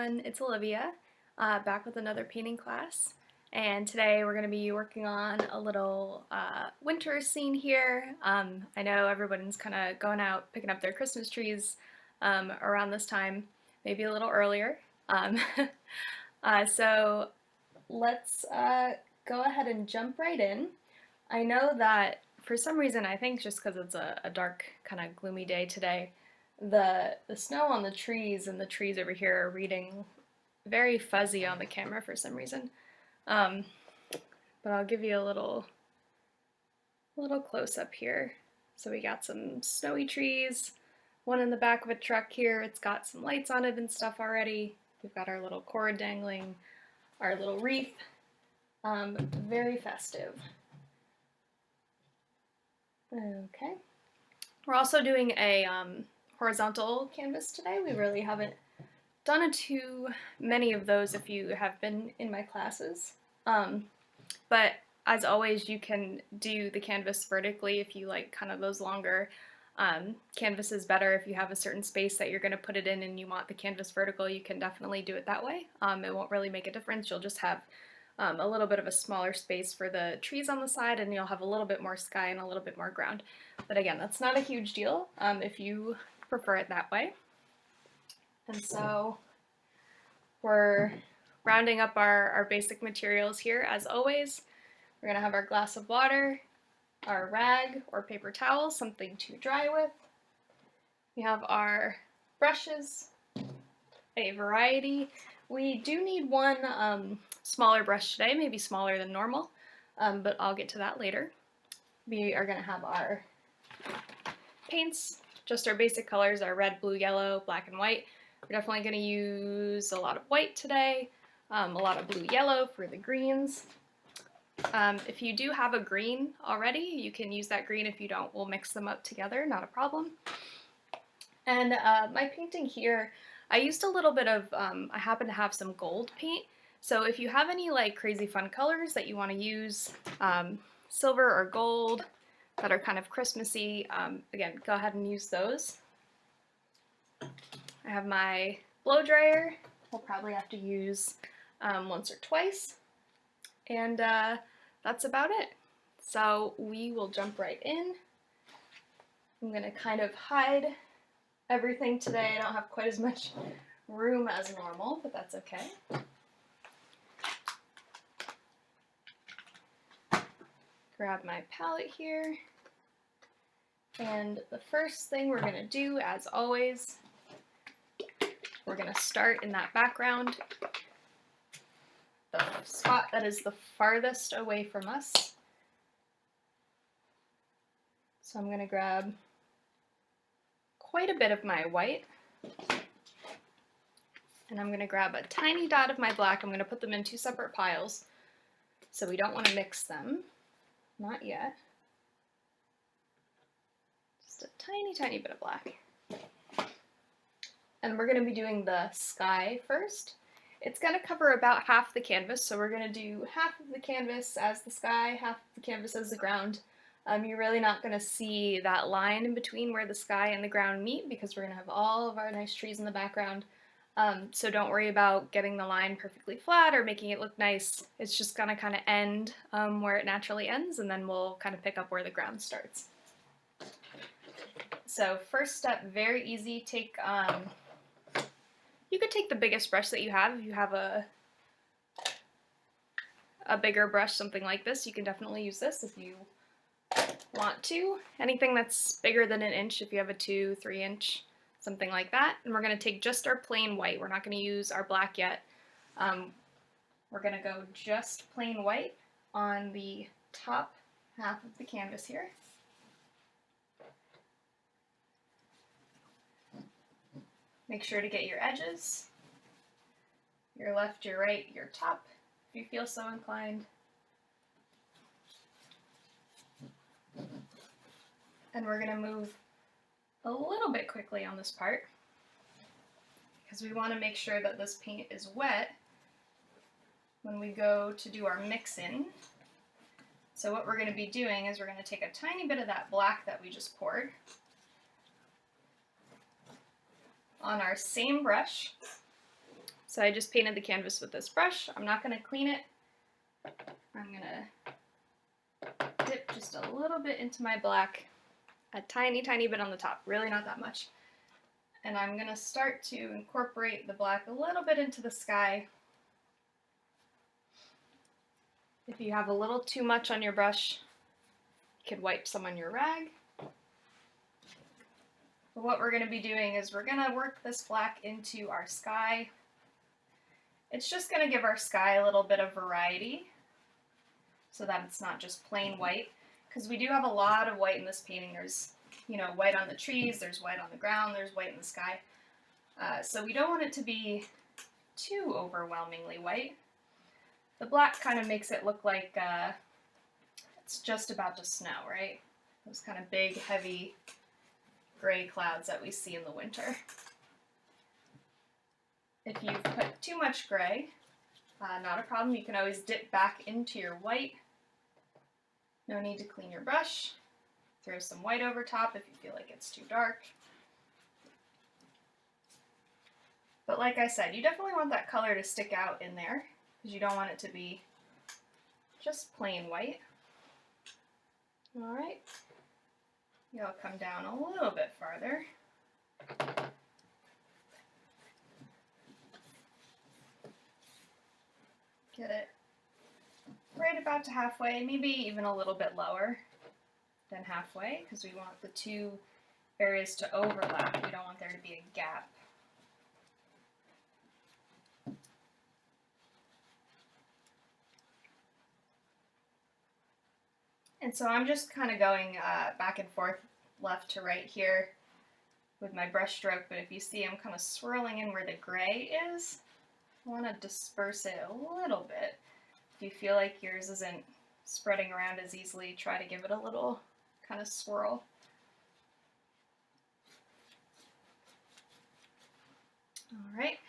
everyone, it's Olivia, back with another painting class, and today we're going to be working on a little winter scene here. I know everyone's kind of going out picking up their Christmas trees around this time, maybe a little earlier. So let's go ahead and jump right in. I know that for some reason, I think just because it's a dark, kind of gloomy day today, the snow on the trees and the trees over here are reading very fuzzy on the camera for some reason. But I'll give you a little close up here. So we got some snowy trees, one in the back of a truck here. It's got some lights on it and stuff already. We've got our little cord dangling, our little wreath. Very festive. Okay. We're also doing a horizontal canvas today. We really haven't done too many of those if you have been in my classes. But as always, you can do the canvas vertically if you like kind of those longer canvases better. If you have a certain space that you're going to put it in and you want the canvas vertical, you can definitely do it that way. It won't really make a difference. You'll just have a little bit of a smaller space for the trees on the side, and you'll have a little bit more sky and a little bit more ground. But again, that's not a huge deal if you prefer it that way. And so we're rounding up our basic materials here. As always, we're going to have our glass of water, our rag or paper towel, something to dry with. We have our brushes, a variety. We do need one smaller brush today, maybe smaller than normal, but I'll get to that later. We are going to have our paints, just our basic colors, our red, blue, yellow, black, and white. We're definitely going to use a lot of white today, a lot of blue, yellow for the greens. If you do have a green already, you can use that green. If you don't, we'll mix them up together, not a problem. And my painting here, I used a little bit of, I happen to have some gold paint. So if you have any like crazy fun colors that you want to use, silver or gold, that are kind of Christmassy, again, go ahead and use those. I have my blow dryer. We'll probably have to use once or twice. And that's about it. So we will jump right in. I'm going to kind of hide everything today. I don't have quite as much room as normal, but that's okay. Grab my palette here. And the first thing we're going to do, as always, we're going to start in that background, the spot that is the farthest away from us. So I'm going to grab quite a bit of my white, and I'm going to grab a tiny dot of my black. I'm going to put them in two separate piles, so we don't want to mix them. Not yet. Just a tiny, tiny bit of black. And we're going to be doing the sky first. It's going to cover about half the canvas, so we're going to do half of the canvas as the sky, half of the canvas as the ground. You're really not going to see that line in between where the sky and the ground meet because we're going to have all of our nice trees in the background. So don't worry about getting the line perfectly flat or making it look nice. It's just going to kind of end where it naturally ends, and then we'll kind of pick up where the ground starts. So first step, very easy. Take you could take the biggest brush that you have. If you have a bigger brush, something like this, you can definitely use this if you want to. Anything that's bigger than an inch, if you have a 2-3 inch, something like that. And we're going to take just our plain white. We're not going to use our black yet. We're going to go just plain white on the top half of the canvas here. Make sure to get your edges, your left, your right, your top, if you feel so inclined. And we're going to move a little bit quickly on this part because we want to make sure that this paint is wet when we go to do our mix-in. So what we're going to be doing is we're going to take a tiny bit of that black that we just poured on our same brush. So I just painted the canvas with this brush. I'm not going to clean it. I'm going to dip just a little bit into my black, a tiny, tiny bit on the top, really not that much. And I'm going to start to incorporate the black a little bit into the sky. If you have a little too much on your brush, you could wipe some on your rag. But what we're going to be doing is we're going to work this black into our sky. It's just going to give our sky a little bit of variety so that it's not just plain white, because we do have a lot of white in this painting. There's, you know, white on the trees, there's white on the ground, there's white in the sky. So we don't want it to be too overwhelmingly white. The black kind of makes it look like it's just about to snow, right? Those kind of big, heavy gray clouds that we see in the winter. If you've put too much gray, not a problem. You can always dip back into your white. No need to clean your brush. Throw some white over top if you feel like it's too dark. But like I said, you definitely want that color to stick out in there, because you don't want it to be just plain white. Alright, you'll come down a little bit farther. Get it right about to halfway, maybe even a little bit lower than halfway, because we want the two areas to overlap. We don't want there to be a gap. And so I'm just kind of going back and forth, left to right here with my brush stroke, but if you see I'm kind of swirling in where the gray is, I want to disperse it a little bit. If you feel like yours isn't spreading around as easily, try to give it a little kind of swirl. Alright,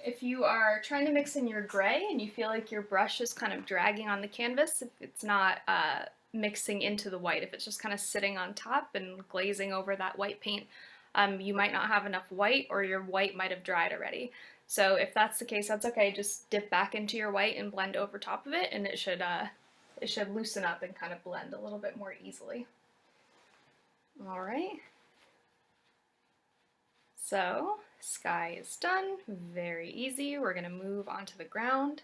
if you are trying to mix in your gray and you feel like your brush is kind of dragging on the canvas, if it's not mixing into the white, if it's just kind of sitting on top and glazing over that white paint, you might not have enough white, or your white might have dried already. So if that's the case, that's okay. Just dip back into your white and blend over top of it, and it should loosen up and kind of blend a little bit more easily. All right. So sky is done. Very easy. We're going to move on to the ground.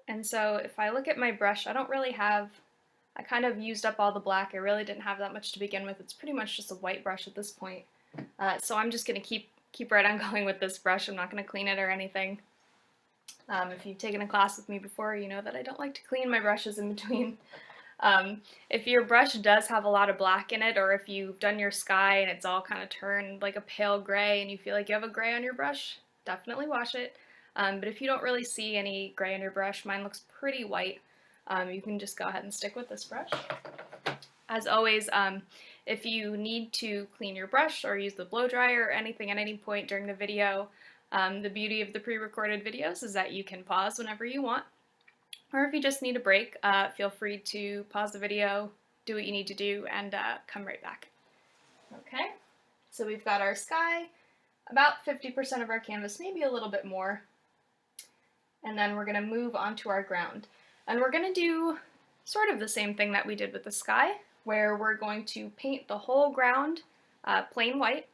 And so if I look at my brush, I don't really have, I kind of used up all the black. I really didn't have that much to begin with. It's pretty much just a white brush at this point. So I'm just going to keep right on going with this brush. I'm not going to clean it or anything. If you've taken a class with me before, you know that I don't like to clean my brushes in between. If your brush does have a lot of black in it, or if you've done your sky and it's all kind of turned like a pale gray and you feel like you have a gray on your brush, definitely wash it. But if you don't really see any gray on your brush, mine looks pretty white, you can just go ahead and stick with this brush. As always, if you need to clean your brush or use the blow dryer or anything at any point during the video, the beauty of the pre-recorded videos is that you can pause whenever you want. Or if you just need a break, feel free to pause the video, do what you need to do, and come right back. Okay, so we've got our sky, about 50% of our canvas, maybe a little bit more. And then we're going to move on to our ground. And we're going to do sort of the same thing that we did with the sky, where we're going to paint the whole ground plain white,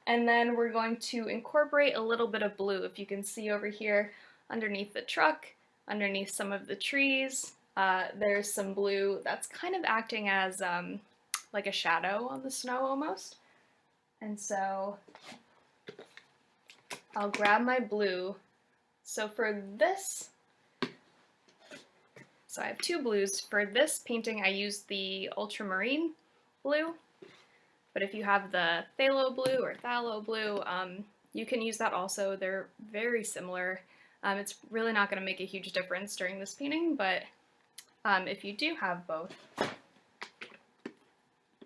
and then we're going to incorporate a little bit of blue. If you can see over here underneath the truck, underneath some of the trees, there's some blue that's kind of acting as like a shadow on the snow almost. And so I'll grab my blue. So for this, so I have two blues. For this painting I used the ultramarine blue, but if you have the phthalo blue or phthalo blue, you can use that also. They're very similar. It's really not going to make a huge difference during this painting, but if you do have both,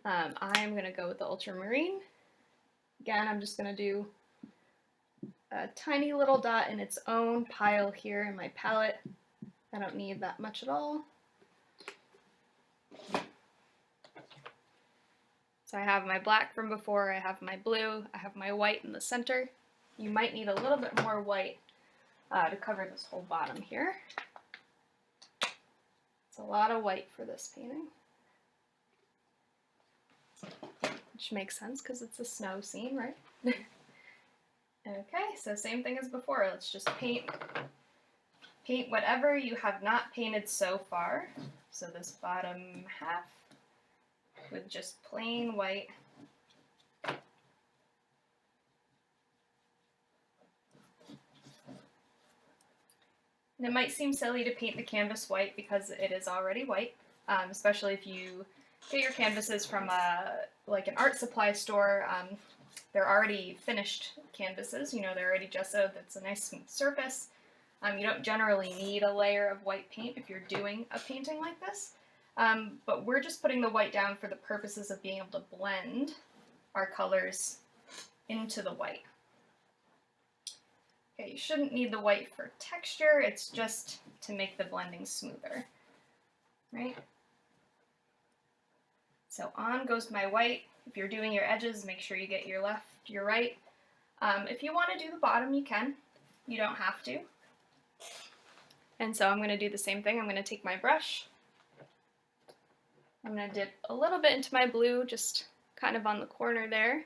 I'm going to go with the ultramarine. Again, I'm just going to do a tiny little dot in its own pile here in my palette. I don't need that much at all. So I have my black from before, I have my blue, I have my white in the center. you might need a little bit more white to cover this whole bottom here. It's a lot of white for this painting, which makes sense because it's a snow scene, right? Okay, so same thing as before. Let's just paint whatever you have not painted so far. So this bottom half with just plain white. And it might seem silly to paint the canvas white because it is already white, especially if you get your canvases from like an art supply store. They're already finished canvases, you know, they're already gessoed. That's a nice smooth surface. You don't generally need a layer of white paint if you're doing a painting like this, but we're just putting the white down for the purposes of being able to blend our colors into the white. Okay, you shouldn't need the white for texture, it's just to make the blending smoother, right? So on goes my white. If you're doing your edges, make sure you get your left, your right. If you want to do the bottom, you can. You don't have to. And so I'm going to do the same thing. I'm going to take my brush. I'm going to dip a little bit into my blue, just kind of on the corner there.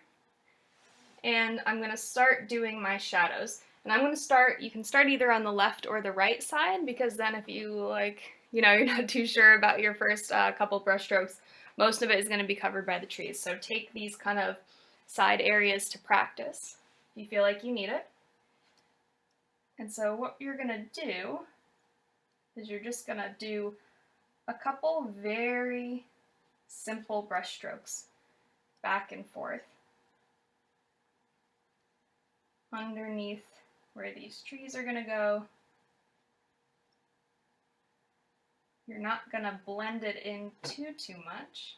And I'm going to start doing my shadows. And I'm going to start, you can start either on the left or the right side, because then if you you're not too sure about your first couple brush strokes, most of it is going to be covered by the trees. So take these kind of side areas to practice if you feel like you need it. And so what you're going to do is you're just going to do a couple very simple brush strokes back and forth underneath where these trees are going to go. You're not going to blend it in too much.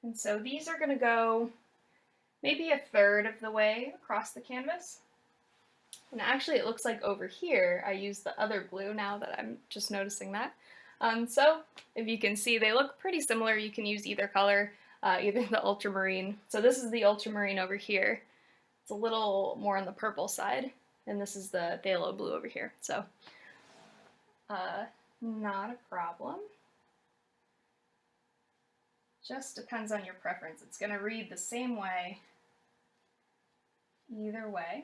And so these are going to go maybe a third of the way across the canvas. And actually it looks like over here I used the other blue now that I'm just noticing that. So if you can see, they look pretty similar. You can use either color, either the ultramarine. So this is the ultramarine over here. It's a little more on the purple side, and this is the phthalo blue over here. So not a problem. Just depends on your preference. It's going to read the same way either way.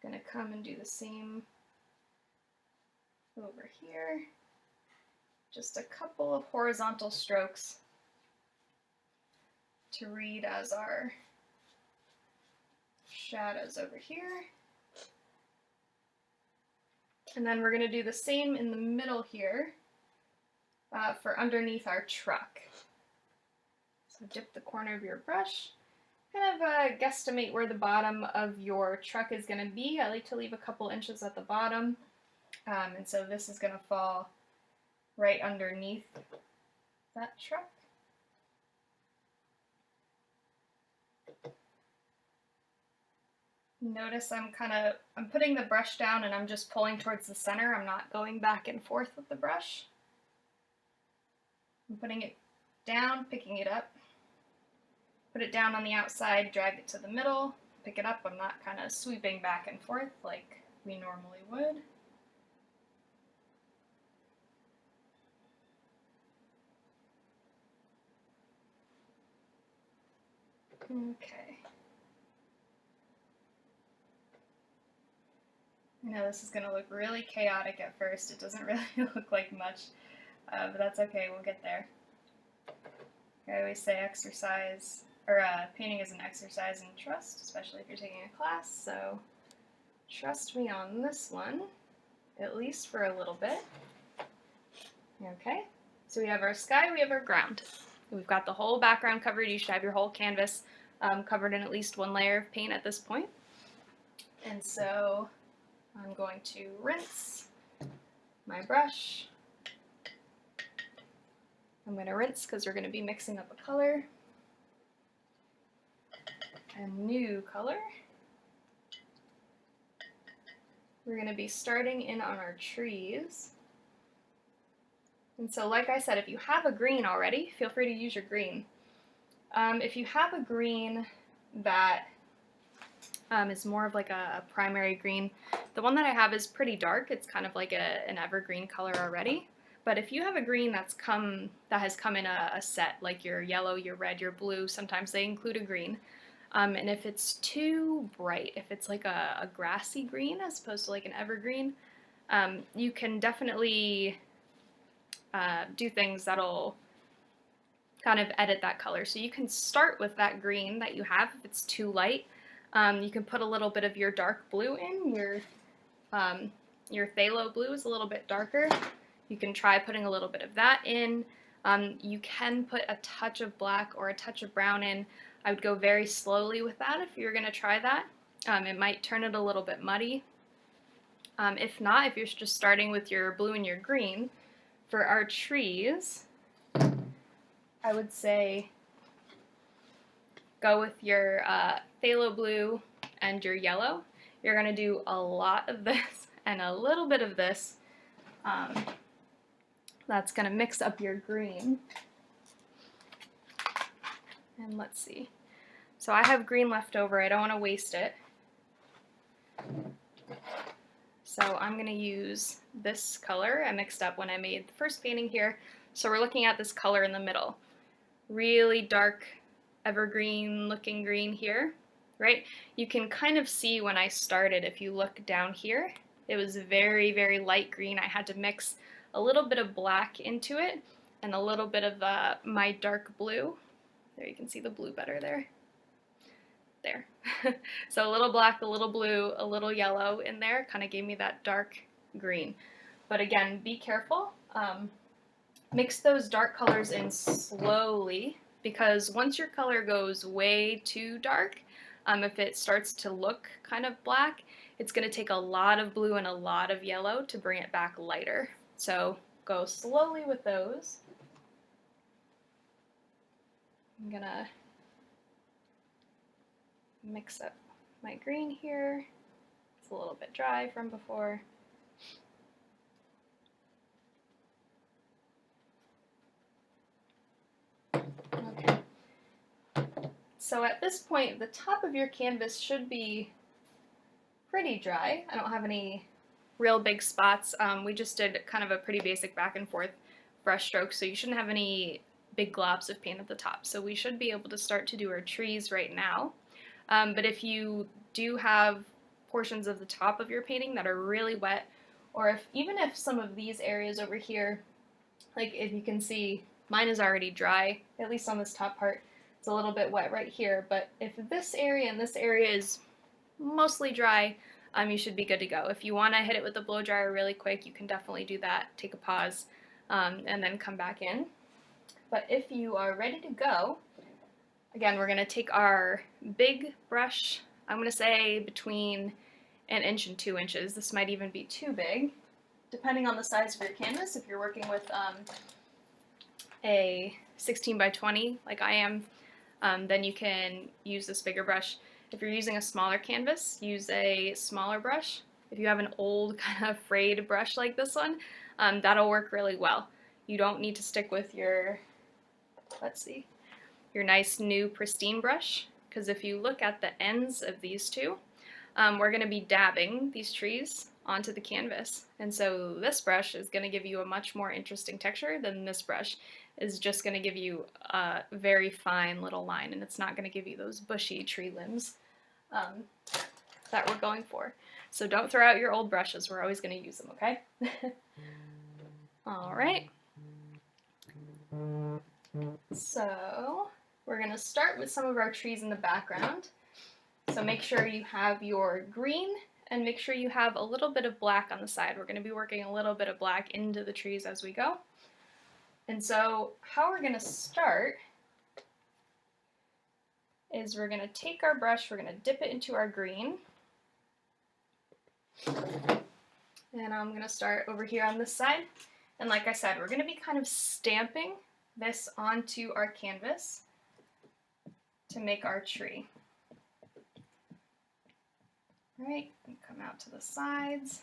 Going to come and do the same over here. Just a couple of horizontal strokes to read as our shadows over here. And then we're going to do the same in the middle here for underneath our truck. So dip the corner of your brush, kind of guesstimate where the bottom of your truck is going to be. I like to leave a couple inches at the bottom, and so this is going to fall right underneath that truck. Notice I'm putting the brush down and I'm just pulling towards the center. I'm not going back and forth with the brush. I'm putting it down, picking it up. Put it down on the outside, drag it to the middle, pick it up. I'm not kind of sweeping back and forth like we normally would. Okay. I know this is going to look really chaotic at first. It doesn't really look like much, but that's okay. We'll get there. I always say painting is an exercise in trust, especially if you're taking a class, so trust me on this one, at least for a little bit. Okay, so we have our sky, we have our ground. We've got the whole background covered. You should have your whole canvas covered in at least one layer of paint at this point. And so I'm going to rinse my brush. I'm going to rinse because we're going to be mixing up a color. A new color. We're going to be starting in on our trees. And so like I said, if you have a green already, feel free to use your green. If you have a green that is more of like a primary green, the one that I have is pretty dark. It's kind of like an evergreen color already. But if you have a green that has come in a set, like your yellow, your red, your blue, sometimes they include a green. And if it's too bright, if it's like a grassy green as opposed to like an evergreen, you can definitely do things that'll kind of edit that color. So you can start with that green that you have if it's too light. You can put a little bit of your dark blue in. Your phthalo blue is a little bit darker. You can try putting a little bit of that in. You can put a touch of black or a touch of brown in. I would go very slowly with that if you're going to try that. It might turn it a little bit muddy. If not, if you're just starting with your blue and your green, for our trees, I would say go with your phthalo blue and your yellow. You're going to do a lot of this and a little bit of this. That's going to mix up your green. And let's see. So I have green left over. I don't want to waste it. So I'm going to use this color I mixed up when I made the first painting here. So we're looking at this color in the middle. Really dark evergreen looking green here, right? You can kind of see when I started, if you look down here, it was very, very light green. I had to mix a little bit of black into it and a little bit of my dark blue. There, you can see the blue better there. There. So a little black, a little blue, a little yellow in there kind of gave me that dark green. But again, be careful. Mix those dark colors in slowly, because once your color goes way too dark, if it starts to look kind of black, it's going to take a lot of blue and a lot of yellow to bring it back lighter. So go slowly with those. I'm going to mix up my green here. It's a little bit dry from before. Okay. So at this point, the top of your canvas should be pretty dry. I don't have any real big spots. We just did kind of a pretty basic back and forth brush stroke, so you shouldn't have any big globs of paint at the top. So we should be able to start to do our trees right now. But if you do have portions of the top of your painting that are really wet, or even if some of these areas over here, like if you can see, mine is already dry, at least on this top part. It's a little bit wet right here, but if this area and this area is mostly dry, you should be good to go. If you want to hit it with a blow dryer really quick, you can definitely do that. Take a pause and then come back in. But if you are ready to go, again, we're going to take our big brush, I'm going to say between 1 inch and 2 inches. This might even be too big, depending on the size of your canvas. If you're working with a 16 by 20 like I am, then you can use this bigger brush. If you're using a smaller canvas, use a smaller brush. If you have an old kind of frayed brush like this one, that'll work really well. You don't need to stick with your, let's see, your nice new pristine brush, because if you look at the ends of these two, we're going to be dabbing these trees onto the canvas. And so this brush is going to give you a much more interesting texture than this brush is just going to give you a very fine little line, and it's not going to give you those bushy tree limbs that we're going for. So don't throw out your old brushes. We're always going to use them, okay? All right. So we're going to start with some of our trees in the background. So make sure you have your green and make sure you have a little bit of black on the side. We're going to be working a little bit of black into the trees as we go. And so how we're going to start is we're going to take our brush, we're going to dip it into our green. And I'm going to start over here on this side. And like I said, we're going to be kind of stamping this onto our canvas to make our tree. All right, and come out to the sides.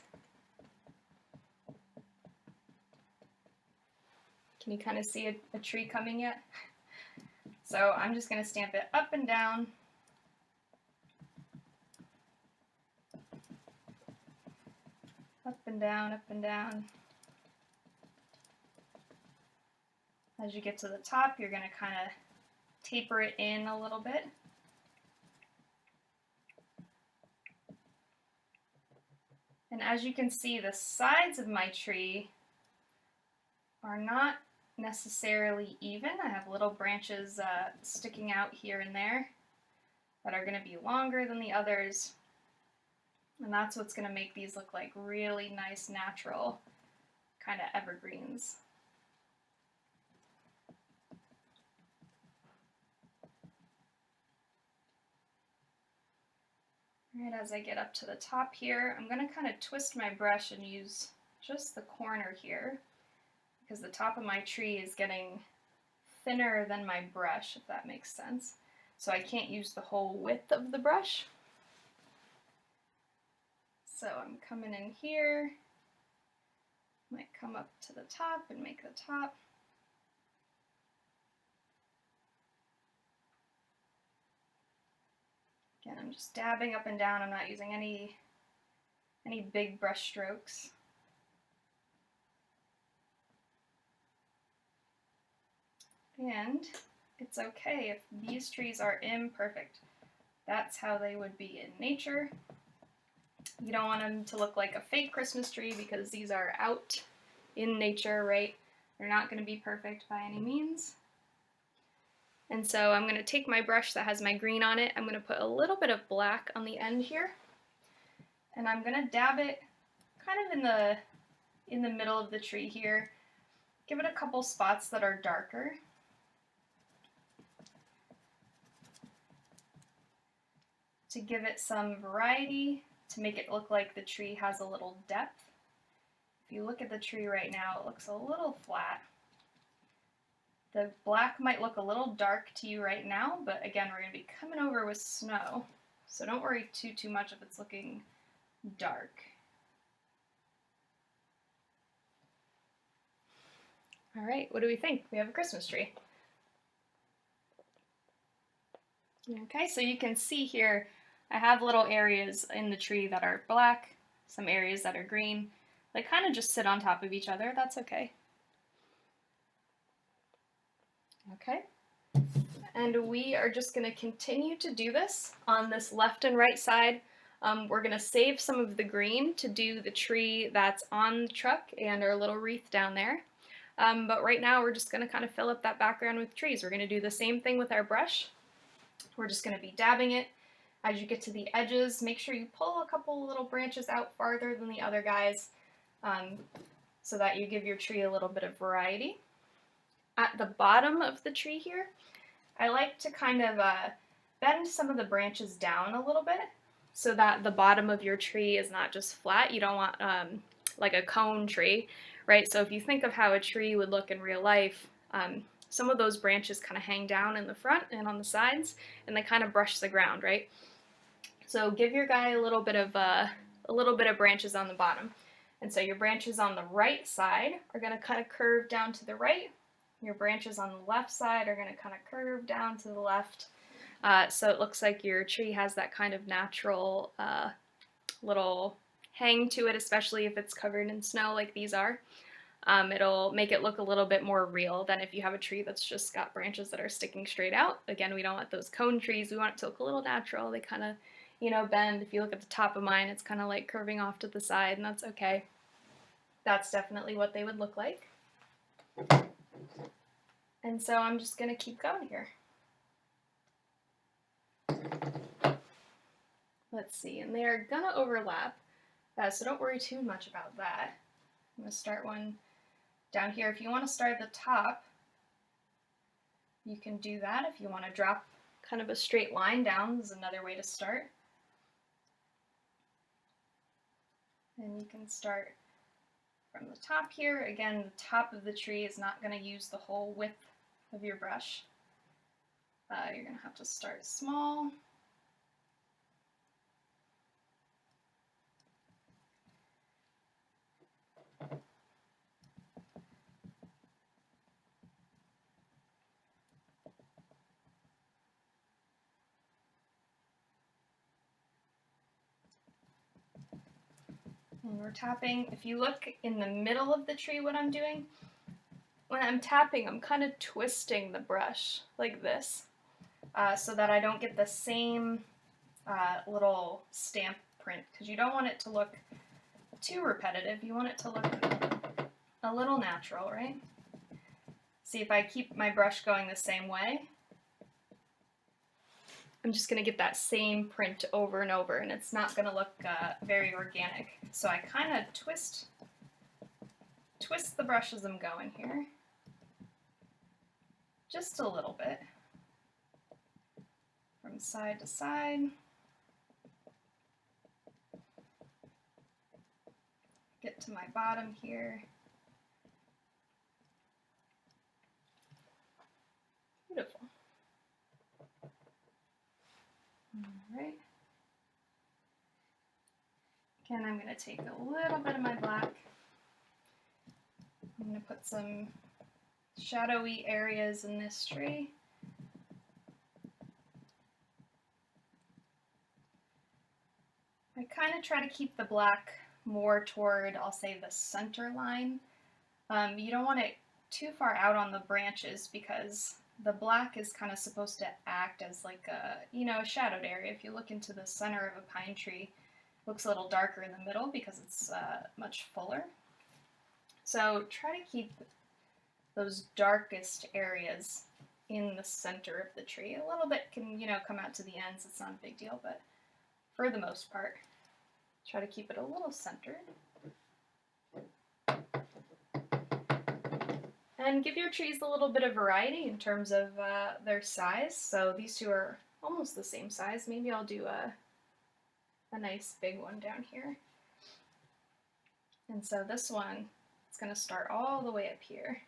Can you kind of see a tree coming yet? So I'm just going to stamp it up and down. Up and down, up and down. As you get to the top, you're going to kind of taper it in a little bit. And as you can see, the sides of my tree are not necessarily even. I have little branches sticking out here and there that are going to be longer than the others. And that's what's going to make these look like really nice, natural kind of evergreens. Alright, as I get up to the top here, I'm going to kind of twist my brush and use just the corner here, because the top of my tree is getting thinner than my brush, if that makes sense. So I can't use the whole width of the brush. So I'm coming in here, might come up to the top and make the top. Again, I'm just dabbing up and down. I'm not using any big brush strokes. And it's okay if these trees are imperfect. That's how they would be in nature. You don't want them to look like a fake Christmas tree because these are out in nature, right? They're not going to be perfect by any means. And so I'm going to take my brush that has my green on it. I'm going to put a little bit of black on the end here. And I'm going to dab it kind of in the middle of the tree here. Give it a couple spots that are darker. To give it some variety, to make it look like the tree has a little depth. If you look at the tree right now, it looks a little flat. The black might look a little dark to you right now, but again, we're going to be coming over with snow, so don't worry too much if it's looking dark. All right, what do we think? We have a Christmas tree. Okay, so you can see here, I have little areas in the tree that are black, some areas that are green. They kind of just sit on top of each other. That's okay. Okay, and we are just going to continue to do this on this left and right side. We're going to save some of the green to do the tree that's on the truck and our little wreath down there. But right now we're just going to kind of fill up that background with trees. We're going to do the same thing with our brush. We're just going to be dabbing it. As you get to the edges, make sure you pull a couple little branches out farther than the other guys so that you give your tree a little bit of variety. At the bottom of the tree here, I like to kind of bend some of the branches down a little bit so that the bottom of your tree is not just flat. You don't want like a cone tree, right? So if you think of how a tree would look in real life, some of those branches kind of hang down in the front and on the sides, and they kind of brush the ground, right? So give your guy a little bit of branches on the bottom. And so your branches on the right side are going to kind of curve down to the right. Your branches on the left side are going to kind of curve down to the left. So it looks like your tree has that kind of natural little hang to it, especially if it's covered in snow like these are. It'll make it look a little bit more real than if you have a tree that's just got branches that are sticking straight out. Again, we don't want those cone trees. We want it to look a little natural. They kind of, bend. If you look at the top of mine, it's kind of like curving off to the side, and that's okay. That's definitely what they would look like. And so I'm just going to keep going here. Let's see, and they're going to overlap, so don't worry too much about that. I'm going to start one down here. If you want to start at the top, you can do that. If you want to drop kind of a straight line down, this is another way to start. And you can start from the top here. Again, the top of the tree is not going to use the whole width of your brush. You're going to have to start small. And we're tapping. If you look in the middle of the tree, what I'm doing, when I'm tapping, I'm kind of twisting the brush like this, so that I don't get the same little stamp print, because you don't want it to look too repetitive. You want it to look a little natural, right? See, if I keep my brush going the same way, I'm just going to get that same print over and over, and it's not going to look very organic. So I kind of twist the brush as I'm going here, just a little bit, from side to side. Get to my bottom here. Beautiful. Alright. Again, I'm going to take a little bit of my black. I'm going to put some shadowy areas in this tree. I kind of try to keep the black more toward, I'll say, the center line. You don't want it too far out on the branches, because the black is kind of supposed to act as like a shadowed area. If you look into the center of a pine tree, it looks a little darker in the middle because it's much fuller. So try to keep those darkest areas in the center of the tree. A little bit can, come out to the ends. It's not a big deal, but for the most part, try to keep it a little centered. And give your trees a little bit of variety in terms of their size. So these two are almost the same size. Maybe I'll do a nice big one down here. And so this one, it's going to start all the way up here.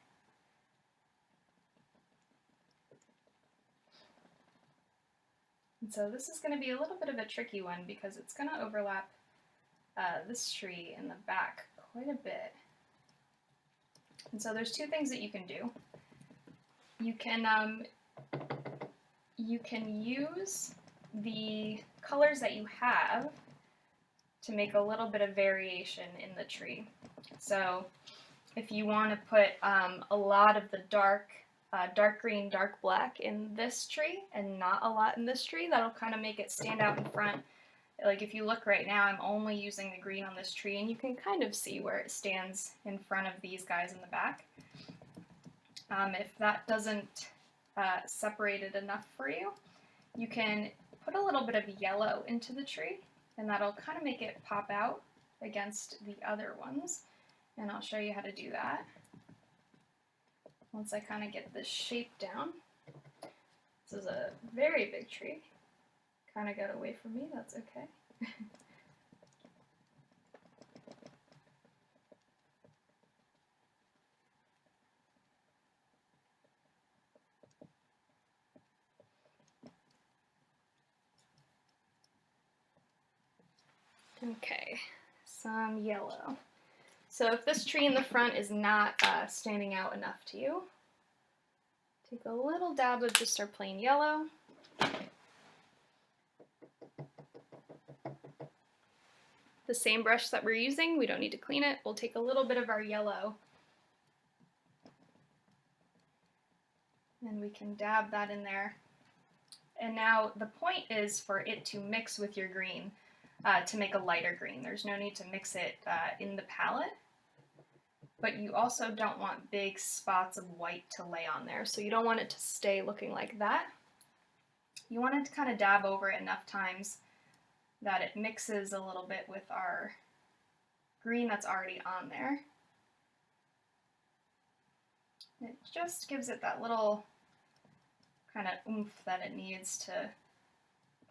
And so this is going to be a little bit of a tricky one, because it's going to overlap this tree in the back quite a bit. And so there's two things that you can do. You can use the colors that you have to make a little bit of variation in the tree. So if you want to put a lot of the dark green, dark black in this tree and not a lot in this tree, that'll kind of make it stand out in front. Like if you look right now, I'm only using the green on this tree, and you can kind of see where it stands in front of these guys in the back. If that doesn't separate it enough for you, you can put a little bit of yellow into the tree, and that'll kind of make it pop out against the other ones. And I'll show you how to do that once I kind of get this shape down. This is a very big tree. Kind of got away from me, that's okay. Okay, some yellow. So if this tree in the front is not standing out enough to you, take a little dab of just our plain yellow. The same brush that we're using, we don't need to clean it. We'll take a little bit of our yellow, and we can dab that in there. And now the point is for it to mix with your green to make a lighter green. There's no need to mix it in the palette, but you also don't want big spots of white to lay on there, so you don't want it to stay looking like that. You want it to kind of dab over it enough times that it mixes a little bit with our green that's already on there. It just gives it that little kind of oomph that it needs to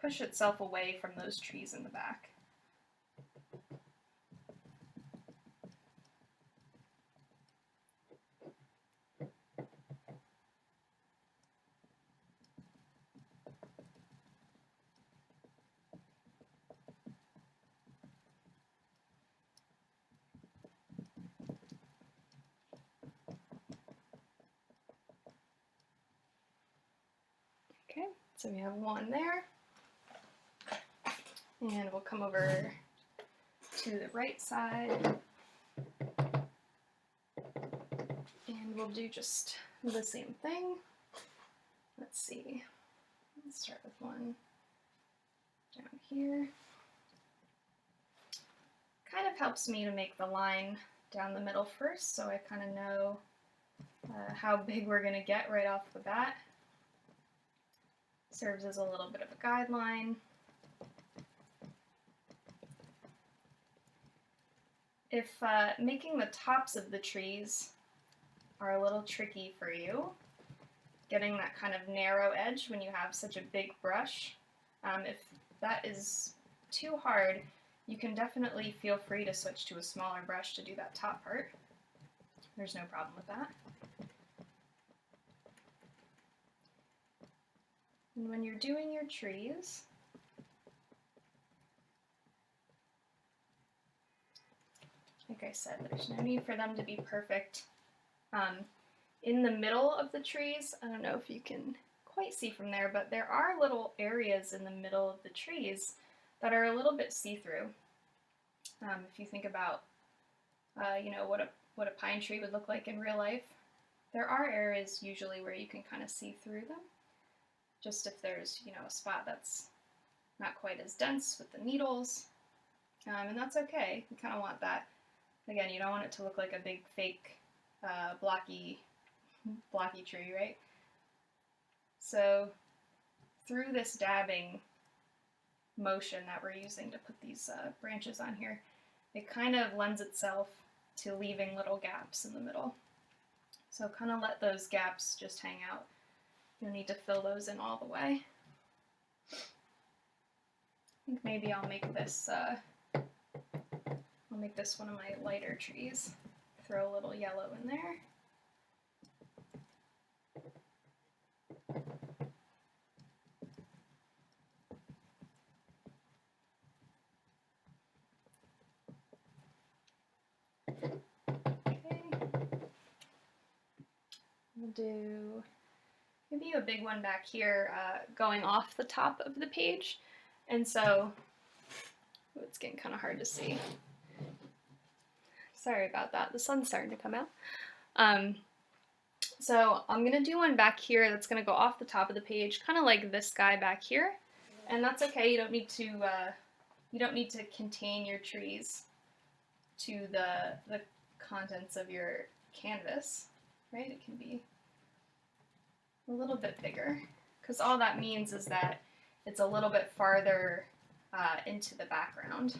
push itself away from those trees in the back. Okay, so we have one there, and we'll come over to the right side. And we'll do just the same thing. Let's see. Let's start with one down here. Kind of helps me to make the line down the middle first, so I kind of know how big we're going to get right off the bat. Serves as a little bit of a guideline. If making the tops of the trees are a little tricky for you, getting that kind of narrow edge when you have such a big brush, if that is too hard, you can definitely feel free to switch to a smaller brush to do that top part. There's no problem with that. And when you're doing your trees, like I said, there's no need for them to be perfect. In the middle of the trees, I don't know if you can quite see from there, but there are little areas in the middle of the trees that are a little bit see-through. If you think about, you know, what a pine tree would look like in real life, there are areas usually where you can kind of see through them. Just if there's, you know, a spot that's not quite as dense with the needles, and that's okay. You kind of want that. Again, you don't want it to look like a big fake blocky tree, right? So through this dabbing motion that we're using to put these branches on here, it kind of lends itself to leaving little gaps in the middle. So kind of let those gaps just hang out. You don't need to fill those in all the way. I think maybe I'll make this one of my lighter trees. Throw a little yellow in there. Okay. We'll do maybe a big one back here, going off the top of the page. And so, it's getting kind of hard to see. Sorry about that, the sun's starting to come out. So I'm gonna do one back here that's gonna go off the top of the page, kind of like this guy back here. And that's okay, you don't need to contain your trees to the contents of your canvas, right? It can be a little bit bigger, because all that means is that it's a little bit farther into the background.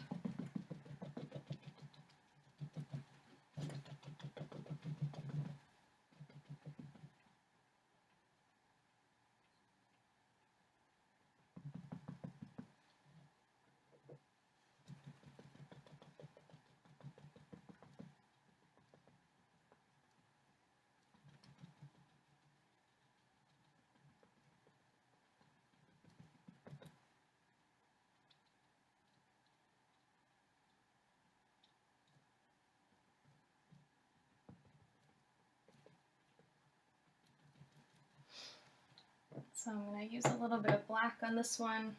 So I'm going to use a little bit of black on this one,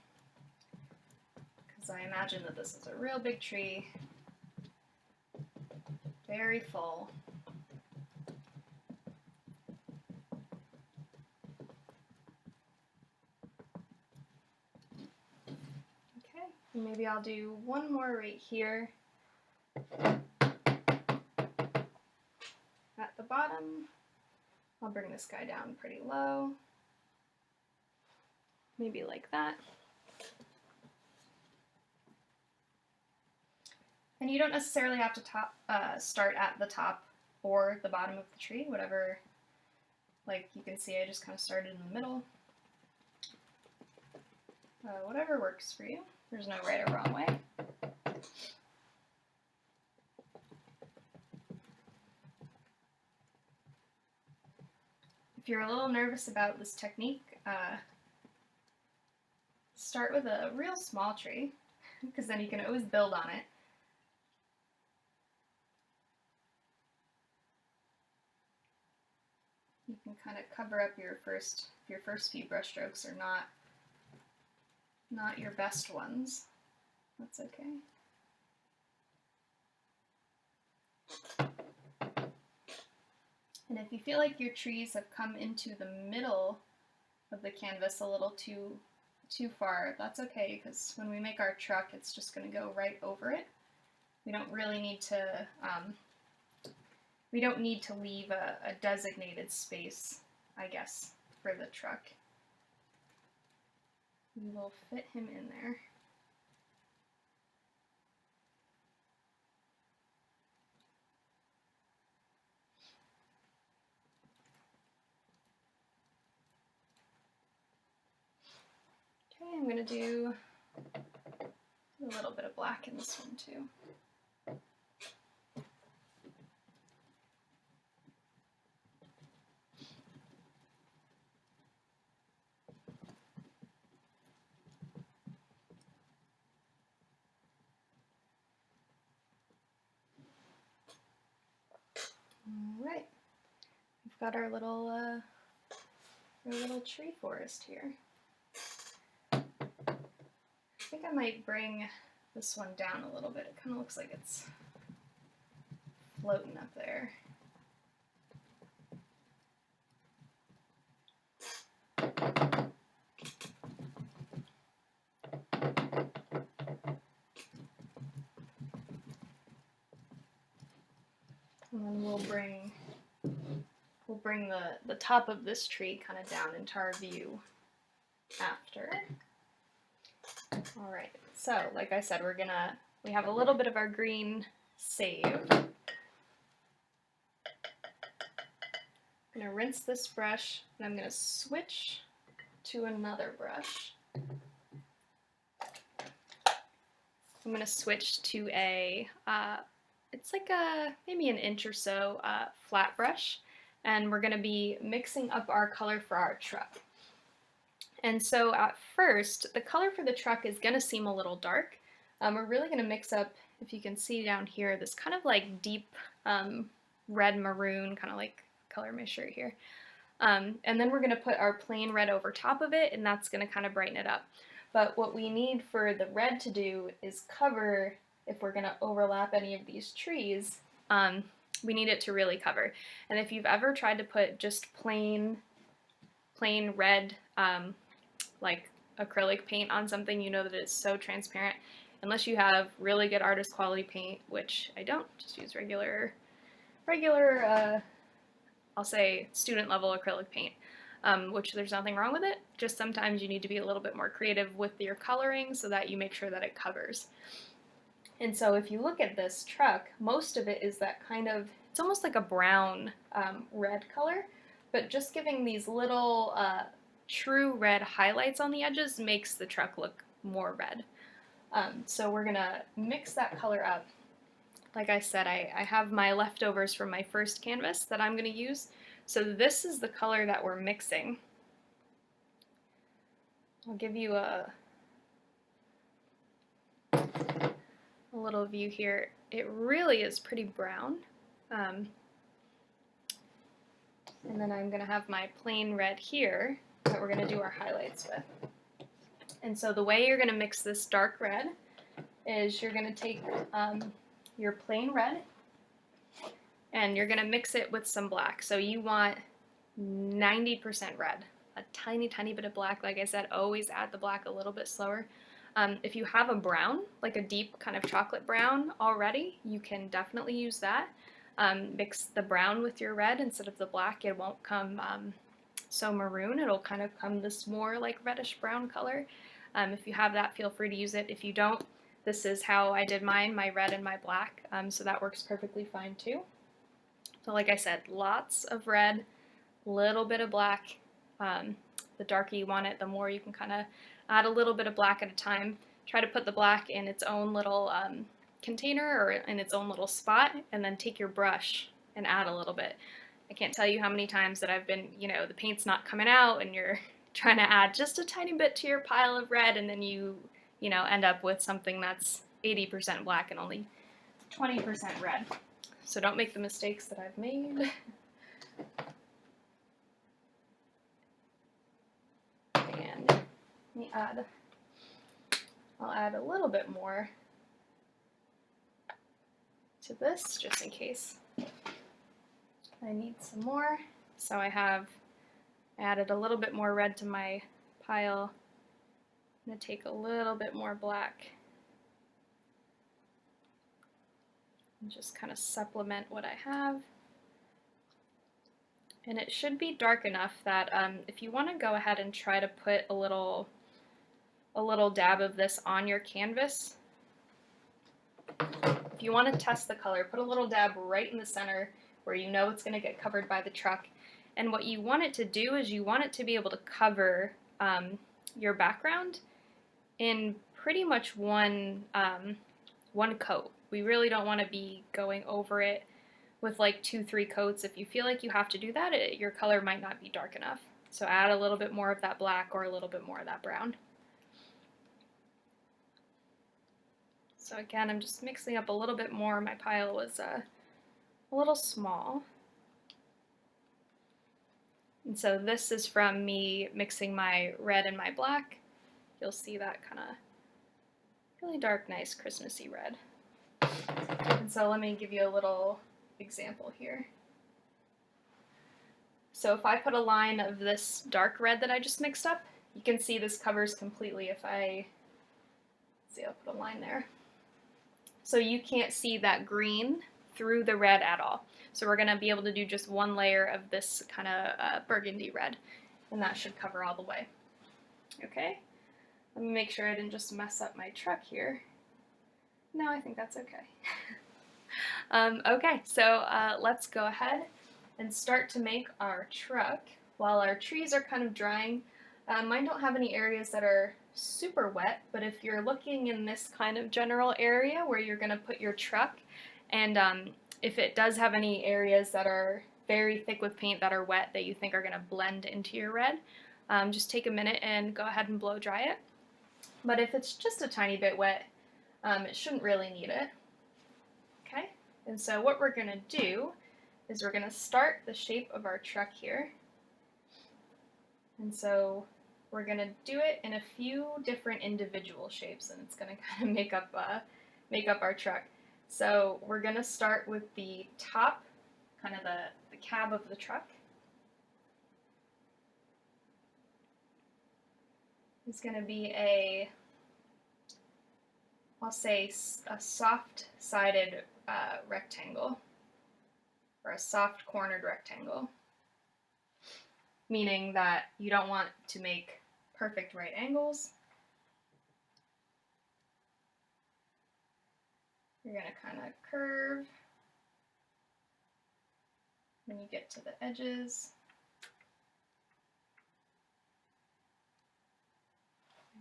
because I imagine that this is a real big tree, very full. Okay, and maybe I'll do one more right here at the bottom. I'll bring this guy down pretty low. Maybe like that. And you don't necessarily have to start at the top or the bottom of the tree, whatever. Like you can see, I just kind of started in the middle. Whatever works for you. There's no right or wrong way. If you're a little nervous about this technique, start with a real small tree, because then you can always build on it. You can kind of cover up your first few brush strokes are not your best ones. That's okay. And if you feel like your trees have come into the middle of the canvas a little too far, that's okay, because when we make our truck, it's just going to go right over it. We don't really need to, leave a designated space, I guess, for the truck. We will fit him in there. Okay, I'm going to do a little bit of black in this one too. All right, we've got our little tree forest here. I think I might bring this one down a little bit. It kind of looks like it's floating up there. And then we'll bring the top of this tree kind of down into our view after. All right, so like I said, we have a little bit of our green saved. I'm gonna rinse this brush, and I'm gonna switch to another brush. I'm gonna switch to it's like maybe an inch or so flat brush, and we're gonna be mixing up our color for our truck. And so at first, the color for the truck is gonna seem a little dark. We're really gonna mix up, if you can see down here, this kind of like deep red maroon, kind of like color my shirt here. And then we're gonna put our plain red over top of it, and that's gonna kind of brighten it up. But what we need for the red to do is cover, if we're gonna overlap any of these trees, we need it to really cover. And if you've ever tried to put just plain red, like acrylic paint on something, you know that it's so transparent. Unless you have really good artist quality paint, which I don't, just use regular, I'll say student level acrylic paint, which there's nothing wrong with it. Just sometimes you need to be a little bit more creative with your coloring so that you make sure that it covers. And so if you look at this truck, most of it is that kind of, it's almost like a brown red color, but just giving these little true red highlights on the edges makes the truck look more red. So we're gonna mix that color up. Like I said, I have my leftovers from my first canvas that I'm gonna use. So this is the color that we're mixing. I'll give you a little view here. It really is pretty brown. And then I'm gonna have my plain red here that we're gonna do our highlights with. And so the way you're gonna mix this dark red is you're gonna take your plain red and you're gonna mix it with some black. So you want 90% red, a tiny bit of black. Like I said, always add the black a little bit slower. If you have a brown, like a deep kind of chocolate brown already, you can definitely use that. Mix the brown with your red instead of the black. It won't come so maroon. It'll kind of come this more like reddish brown color. If you have that, feel free to use it. If you don't, this is how I did mine, my red and my black, so that works perfectly fine too. So like I said, lots of red, little bit of black. The darker you want it, the more you can kind of add a little bit of black at a time. Try to put the black in its own little container or in its own little spot, and then take your brush and add a little bit. I can't tell you how many times that I've been, the paint's not coming out and you're trying to add just a tiny bit to your pile of red, and then you end up with something that's 80% black and only 20% red. So don't make the mistakes that I've made. And let me I'll add a little bit more to this just in case I need some more. So I added a little bit more red to my pile. I'm going to take a little bit more black and just kind of supplement what I have. And it should be dark enough that if you want to go ahead and try to put a little dab of this on your canvas, if you want to test the color, put a little dab right in the center where you know it's going to get covered by the truck. And what you want it to do is you want it to be able to cover your background in pretty much one coat. We really don't want to be going over it with like 2-3 coats. If you feel like you have to do that, your color might not be dark enough. So add a little bit more of that black or a little bit more of that brown. So again, I'm just mixing up a little bit more. My pile was a little small. And so this is from me mixing my red and my black. You'll see that kind of really dark, nice Christmassy red. And so let me give you a little example here. So if I put a line of this dark red that I just mixed up, you can see this covers completely. If I see, I'll put a line there. So you can't see that green through the red at all. So we're going to be able to do just one layer of this kind of burgundy red, and that should cover all the way. Okay, let me make sure I didn't just mess up my truck here. No, I think that's okay. Okay, so let's go ahead and start to make our truck while our trees are kind of drying. Mine don't have any areas that are super wet, but if you're looking in this kind of general area where you're going to put your truck, and if it does have any areas that are very thick with paint that are wet that you think are going to blend into your red, just take a minute and go ahead and blow dry it. But if it's just a tiny bit wet, it shouldn't really need it. Okay, and so what we're going to do is we're going to start the shape of our truck here. And so we're going to do it in a few different individual shapes, and it's going to kind of make up our truck. So we're going to start with the top, kind of the cab of the truck. It's going to be I'll say a soft-sided rectangle, or a soft cornered rectangle, meaning that you don't want to make perfect right angles. You're going to kind of curve when you get to the edges.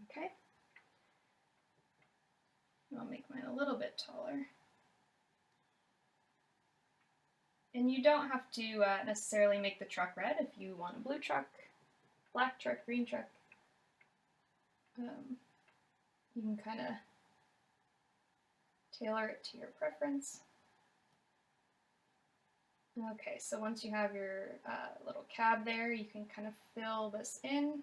Okay. I'll make mine a little bit taller. And you don't have to necessarily make the truck red. If you want a blue truck, black truck, green truck, you can kind of tailor it to your preference. Okay, so once you have your little cab there, you can kind of fill this in.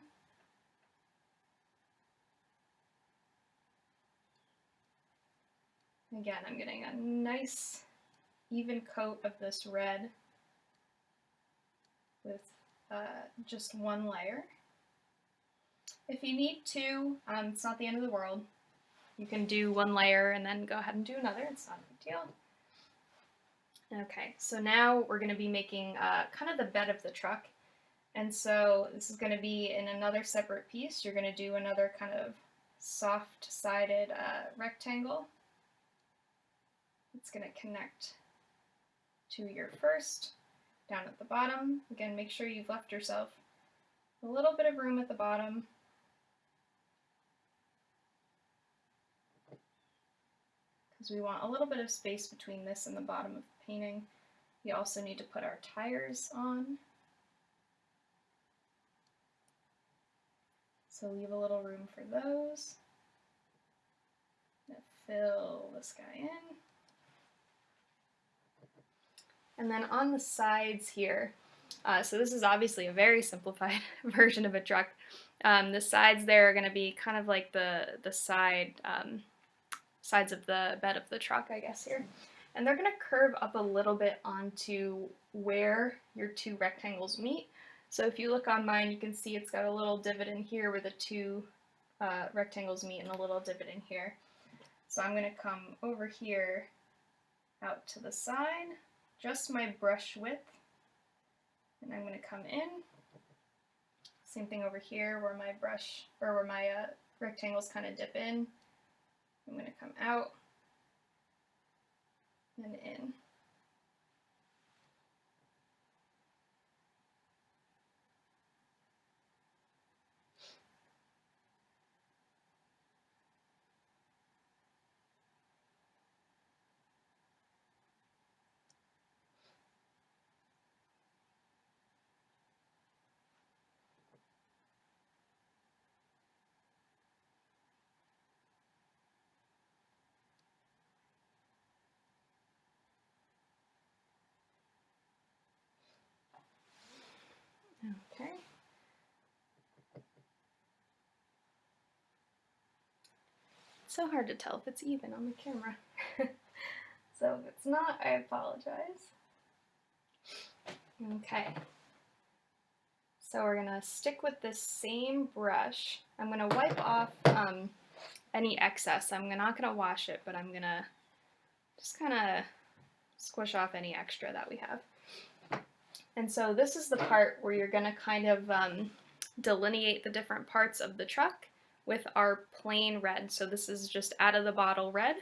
Again, I'm getting a nice even coat of this red with just one layer. If you need to, it's not the end of the world. You can do one layer and then go ahead and do another. It's not a big deal. Okay, so now we're going to be making kind of the bed of the truck. And so this is going to be in another separate piece. You're going to do another kind of soft-sided rectangle. It's going to connect to your first down at the bottom. Again, make sure you've left yourself a little bit of room at the bottom. Because we want a little bit of space between this and the bottom of the painting. We also need to put our tires on. So leave a little room for those. I'm going to fill this guy in. And then on the sides here, so this is obviously a very simplified version of a truck. The sides there are going to be kind of like the sides of the bed of the truck, I guess, here. and they're going to curve up a little bit onto where your two rectangles meet. So if you look on mine, you can see it's got a little divot in here where the two rectangles meet and a little divot in here. So I'm going to come over here out to the side, just my brush width, and I'm going to come in. Same thing over here where my brush, or where my rectangles kind of dip in. I'm going to come out and in. Okay. It's so hard to tell if it's even on the camera. So if it's not, I apologize. Okay. So we're gonna stick with this same brush. I'm gonna wipe off any excess. I'm not gonna wash it, but I'm gonna just kind of squish off any extra that we have. And so this is the part where you're gonna kind of delineate the different parts of the truck with our plain red. So this is just out of the bottle red.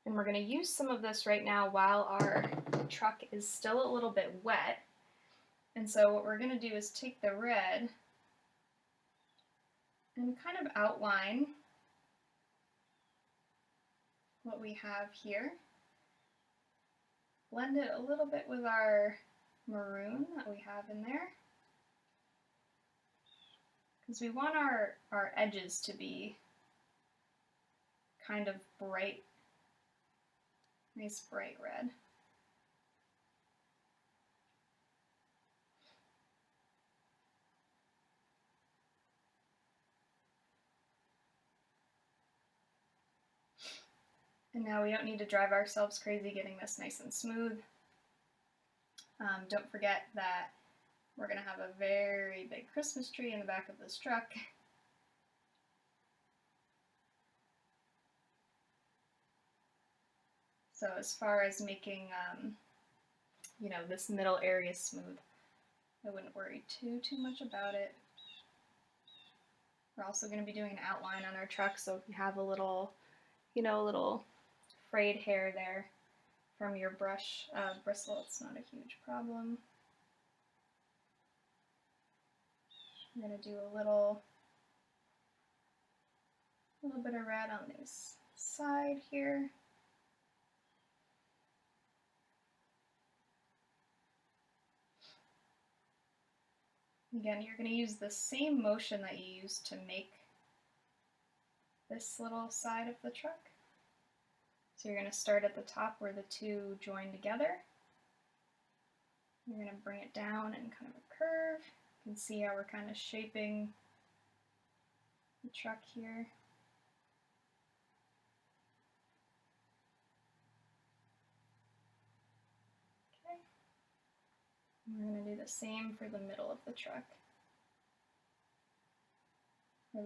And we're going to use some of this right now while our truck is still a little bit wet. And so what we're going to do is take the red and kind of outline what we have here. Blend it a little bit with our maroon that we have in there, because we want our edges to be kind of bright, nice bright red. And now we don't need to drive ourselves crazy getting this nice and smooth. Don't forget that we're going to have a very big Christmas tree in the back of this truck. So as far as making, you know, this middle area smooth, I wouldn't worry too much about it. We're also going to be doing an outline on our truck, so if you have a little, you know, a little frayed hair there from your brush bristle, it's not a huge problem. I'm going to do a little bit of red on this side here. Again, you're going to use the same motion that you used to make this little side of the truck. So you're going to start at the top where the two join together. You're going to bring it down in kind of a curve. You can see how we're kind of shaping the truck here. Okay. And we're going to do the same for the middle of the truck. Or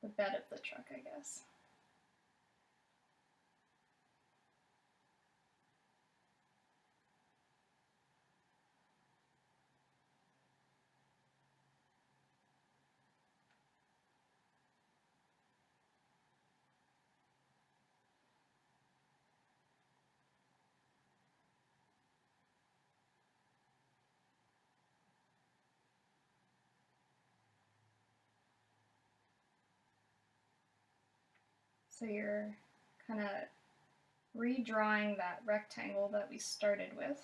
the bed of the truck, I guess. So you're kind of redrawing that rectangle that we started with.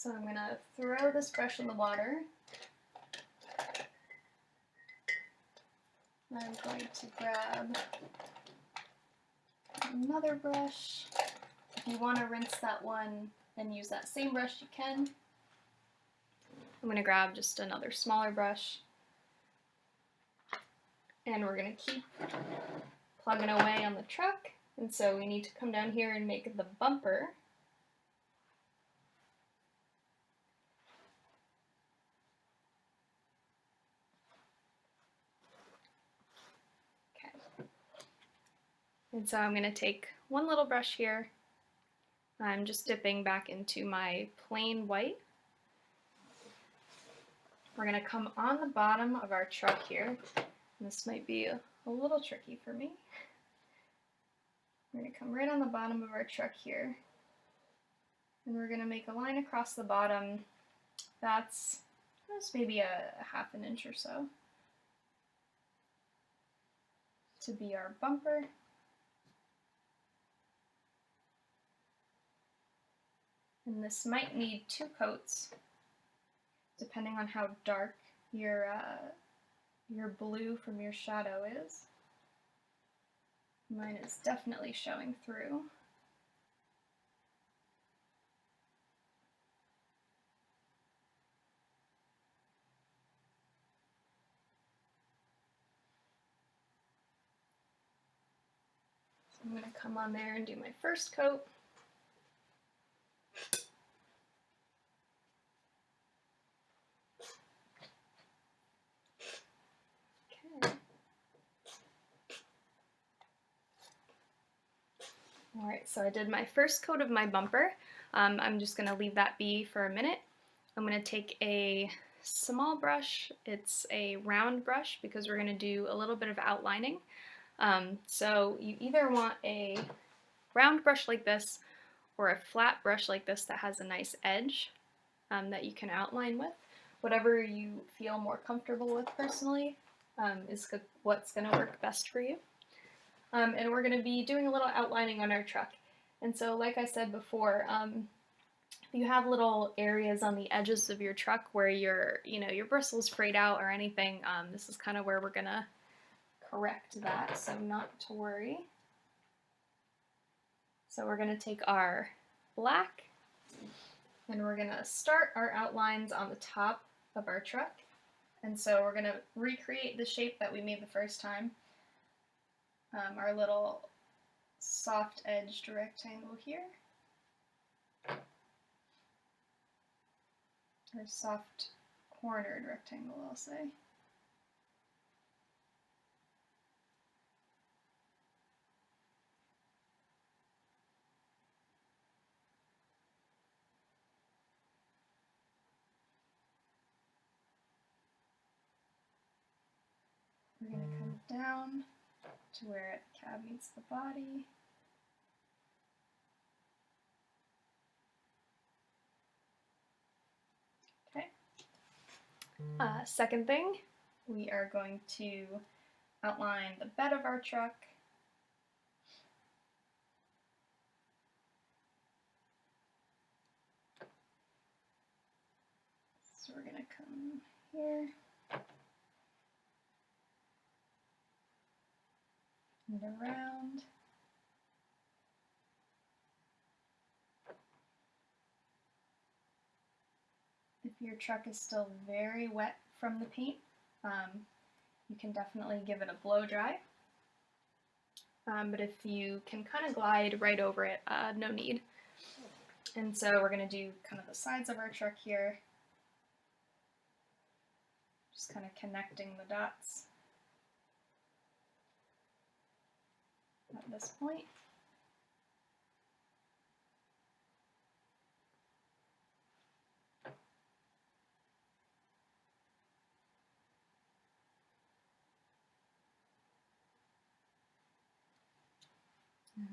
So I'm going to throw this brush in the water. I'm going to grab another brush. If you want to rinse that one and use that same brush, you can. I'm going to grab just another smaller brush. And we're going to keep plugging away on the truck. And so we need to come down here and make the bumper. Okay. And so I'm going to take one little brush here. I'm just dipping back into my plain white. We're going to come on the bottom of our truck here. This might be a little tricky for me. We're going to come right on the bottom of our truck here. And we're going to make a line across the bottom. That's maybe a half an inch or so to be our bumper. And this might need 2 coats, depending on how dark your blue from your shadow is. Mine is definitely showing through. So I'm going to come on there and do my first coat. Alright, so I did my first coat of my bumper. I'm just going to leave that be for a minute. I'm going to take a small brush. It's a round brush because we're going to do a little bit of outlining. So you either want a round brush like this or a flat brush like this that has a nice edge that you can outline with. Whatever you feel more comfortable with personally is what's going to work best for you. And we're going to be doing a little outlining on our truck. And so, like I said before, if you have little areas on the edges of your truck where your bristles frayed out or anything, this is kind of where we're going to correct that, so not to worry. So we're going to take our black and we're going to start our outlines on the top of our truck. And so we're going to recreate the shape that we made the first time. Our little soft edged rectangle here. Or soft cornered rectangle, I'll say. We're going to come down to where the cab meets the body. Okay. Second thing, we are going to outline the bed of our truck. So we're going to come here and around. If your truck is still very wet from the paint, you can definitely give it a blow dry. But if you can kind of glide right over it, no need. And so we're going to do kind of the sides of our truck here. Just kind of connecting the dots at this point.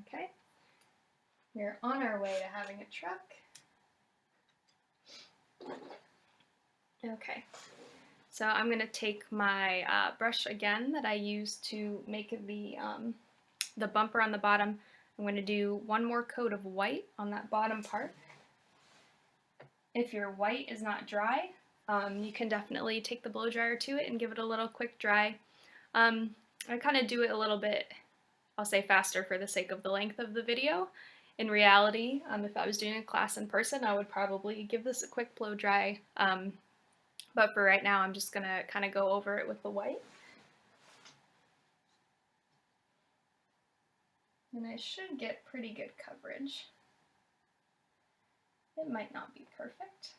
Okay, we're on our way to having a truck. Okay, so I'm going to take my brush again that I used to make the bumper on the bottom. I'm going to do one more coat of white on that bottom part. If your white is not dry, you can definitely take the blow dryer to it and give it a little quick dry. I kind of do it a little bit, I'll say faster for the sake of the length of the video. In reality, if I was doing a class in person, I would probably give this a quick blow dry. But for right now, I'm just gonna kind of go over it with the white. And I should get pretty good coverage. It might not be perfect.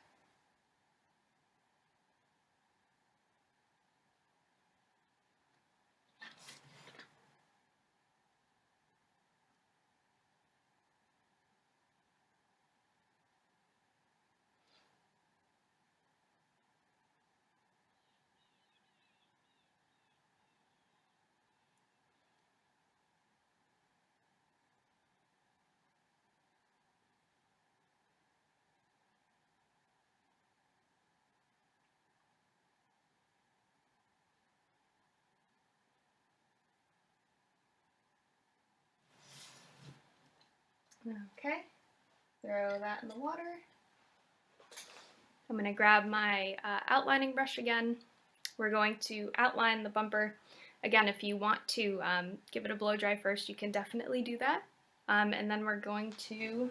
Okay, throw that in the water. I'm going to grab my outlining brush again. We're going to outline the bumper. Again, if you want to give it a blow dry first, you can definitely do that. And then we're going to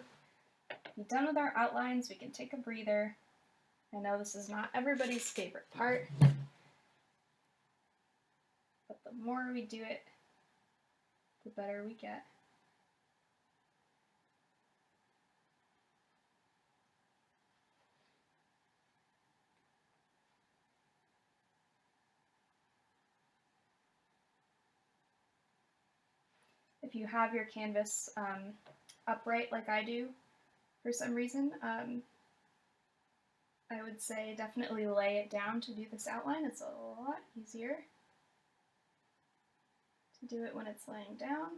be done with our outlines. We can take a breather. I know this is not everybody's favorite part, but the more we do it, the better we get. If you have your canvas upright like I do for some reason, I would say definitely lay it down to do this outline. It's a lot easier to do it when it's laying down.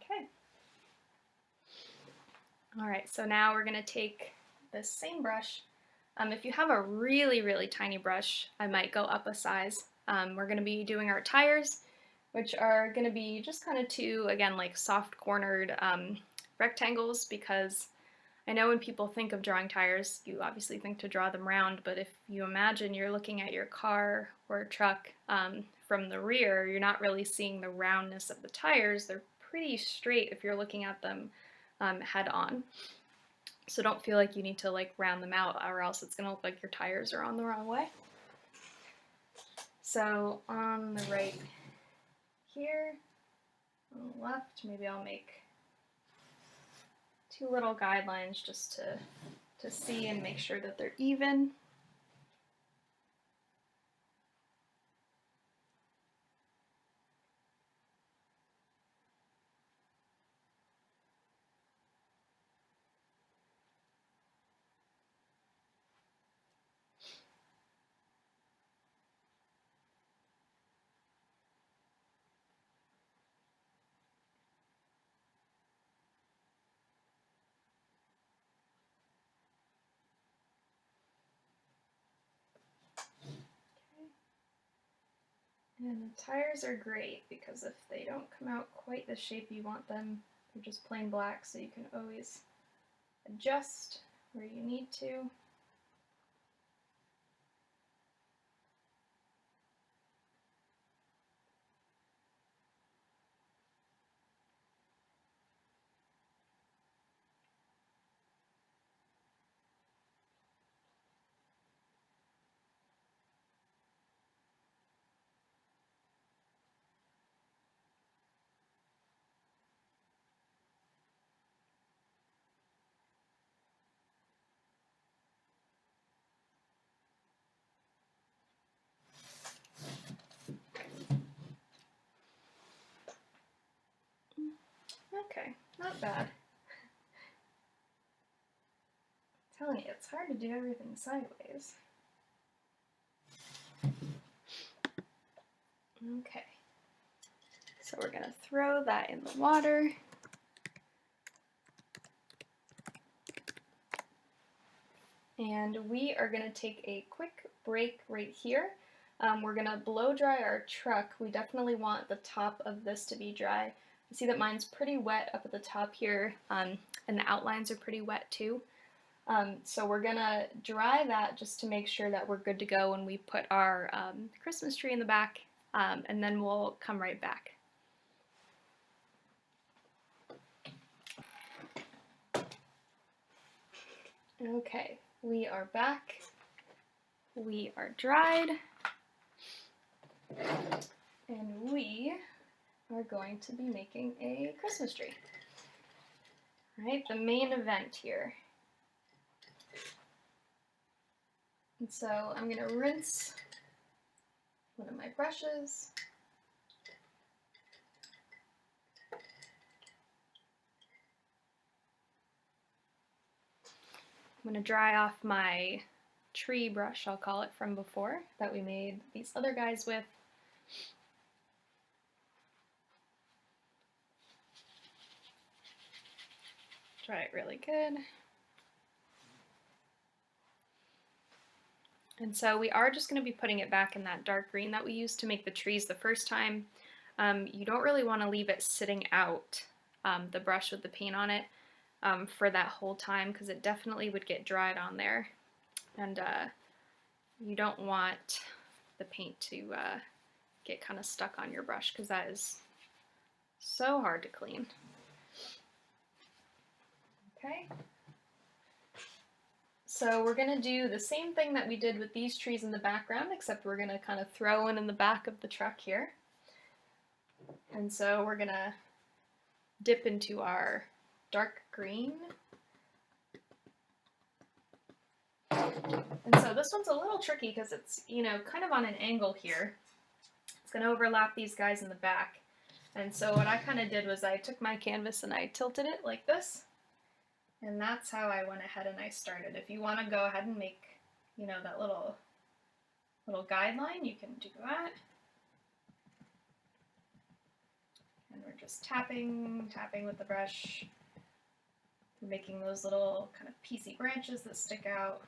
Okay. All right, so now we're going to take this same brush. If you have a really, really tiny brush, I might go up a size. We're going to be doing our tires, which are going to be just kind of two, again, like soft cornered rectangles, because I know when people think of drawing tires, you obviously think to draw them round, but if you imagine you're looking at your car or truck from the rear, you're not really seeing the roundness of the tires. They're pretty straight if you're looking at them head on. So don't feel like you need to like round them out, or else it's gonna look like your tires are on the wrong way. So on the right here, on the left, maybe I'll make two little guidelines just to see and make sure that they're even. And the tires are great because if they don't come out quite the shape you want them, they're just plain black, so you can always adjust where you need to. Okay, not bad. I'm telling you, it's hard to do everything sideways. Okay, So we're gonna throw that in the water. And we are gonna take a quick break right here. We're gonna blow dry our truck. We definitely want the top of this to be dry. I see that mine's pretty wet up at the top here, and the outlines are pretty wet too. So we're gonna dry that just to make sure that we're good to go when we put our Christmas tree in the back, and then we'll come right back. Okay, we are back. We are dried. And we are going to be making a Christmas tree. All right, the main event here. And so I'm going to rinse one of my brushes. I'm going to dry off my tree brush, I'll call it, from before that we made these other guys with. Dry it really good. And so we are just going to be putting it back in that dark green that we used to make the trees the first time. You don't really want to leave it sitting out, the brush with the paint on it, for that whole time, because it definitely would get dried on there. And you don't want the paint to get kind of stuck on your brush, because that is so hard to clean. Okay. So we're going to do the same thing that we did with these trees in the background, except we're going to kind of throw in the back of the truck here. And so we're going to dip into our dark green. And so this one's a little tricky because it's, you know, kind of on an angle here. It's going to overlap these guys in the back. And so what I kind of did was I took my canvas and I tilted it like this. And that's how I went ahead and I started. If you want to go ahead and make, you know, that little guideline, you can do that. And we're just tapping with the brush. We're making those little kind of piecey branches that stick out.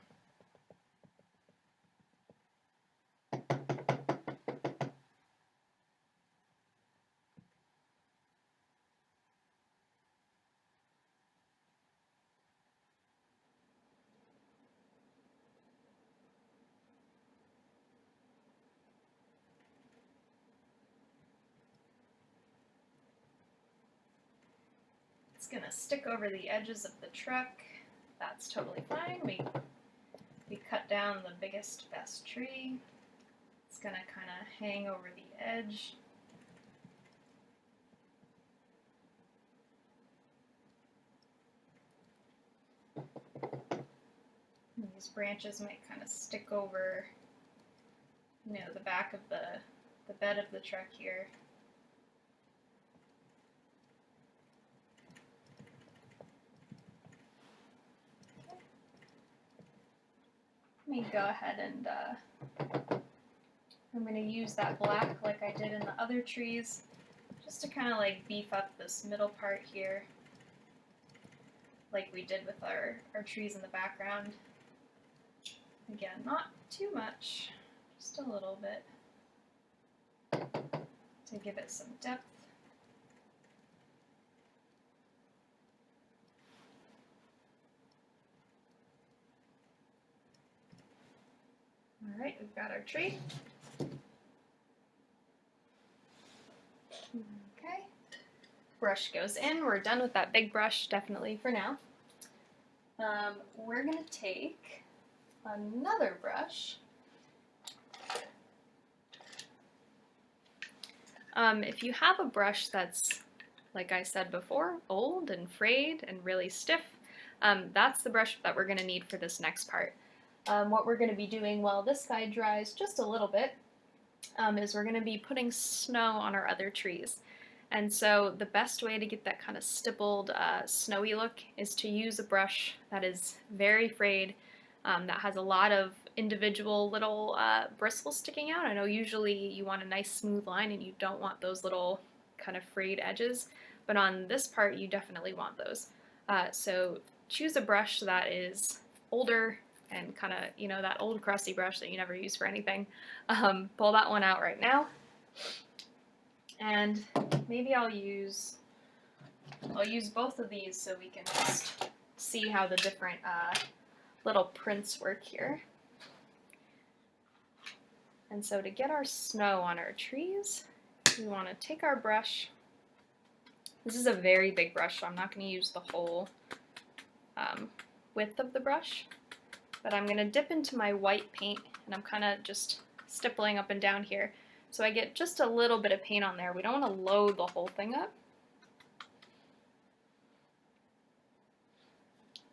It's gonna stick over the edges of the truck. That's totally fine. We cut down the biggest, best tree. It's gonna kind of hang over the edge. And these branches might kind of stick over, you know, the back of the bed of the truck here. Let me go ahead and I'm going to use that black like I did in the other trees, just to kind of like beef up this middle part here, like we did with our trees in the background. Again, not too much, just a little bit to give it some depth. Alright, we've got our tree. Okay, brush goes in. We're done with that big brush, definitely for now. We're going to take another brush. If you have a brush that's, like I said before, old and frayed and really stiff, that's the brush that we're going to need for this next part. What we're going to be doing while this guy dries just a little bit is we're going to be putting snow on our other trees. And so the best way to get that kind of stippled, snowy look is to use a brush that is very frayed, that has a lot of individual little bristles sticking out. I know usually you want a nice smooth line and you don't want those little kind of frayed edges, but on this part you definitely want those. So choose a brush that is older and kind of, you know, that old crusty brush that you never use for anything. Pull that one out right now. And maybe I'll use both of these so we can just see how the different little prints work here. And so to get our snow on our trees, we want to take our brush. This is a very big brush, so I'm not going to use the whole width of the brush, but I'm going to dip into my white paint, and I'm kind of just stippling up and down here. So I get just a little bit of paint on there. We don't want to load the whole thing up.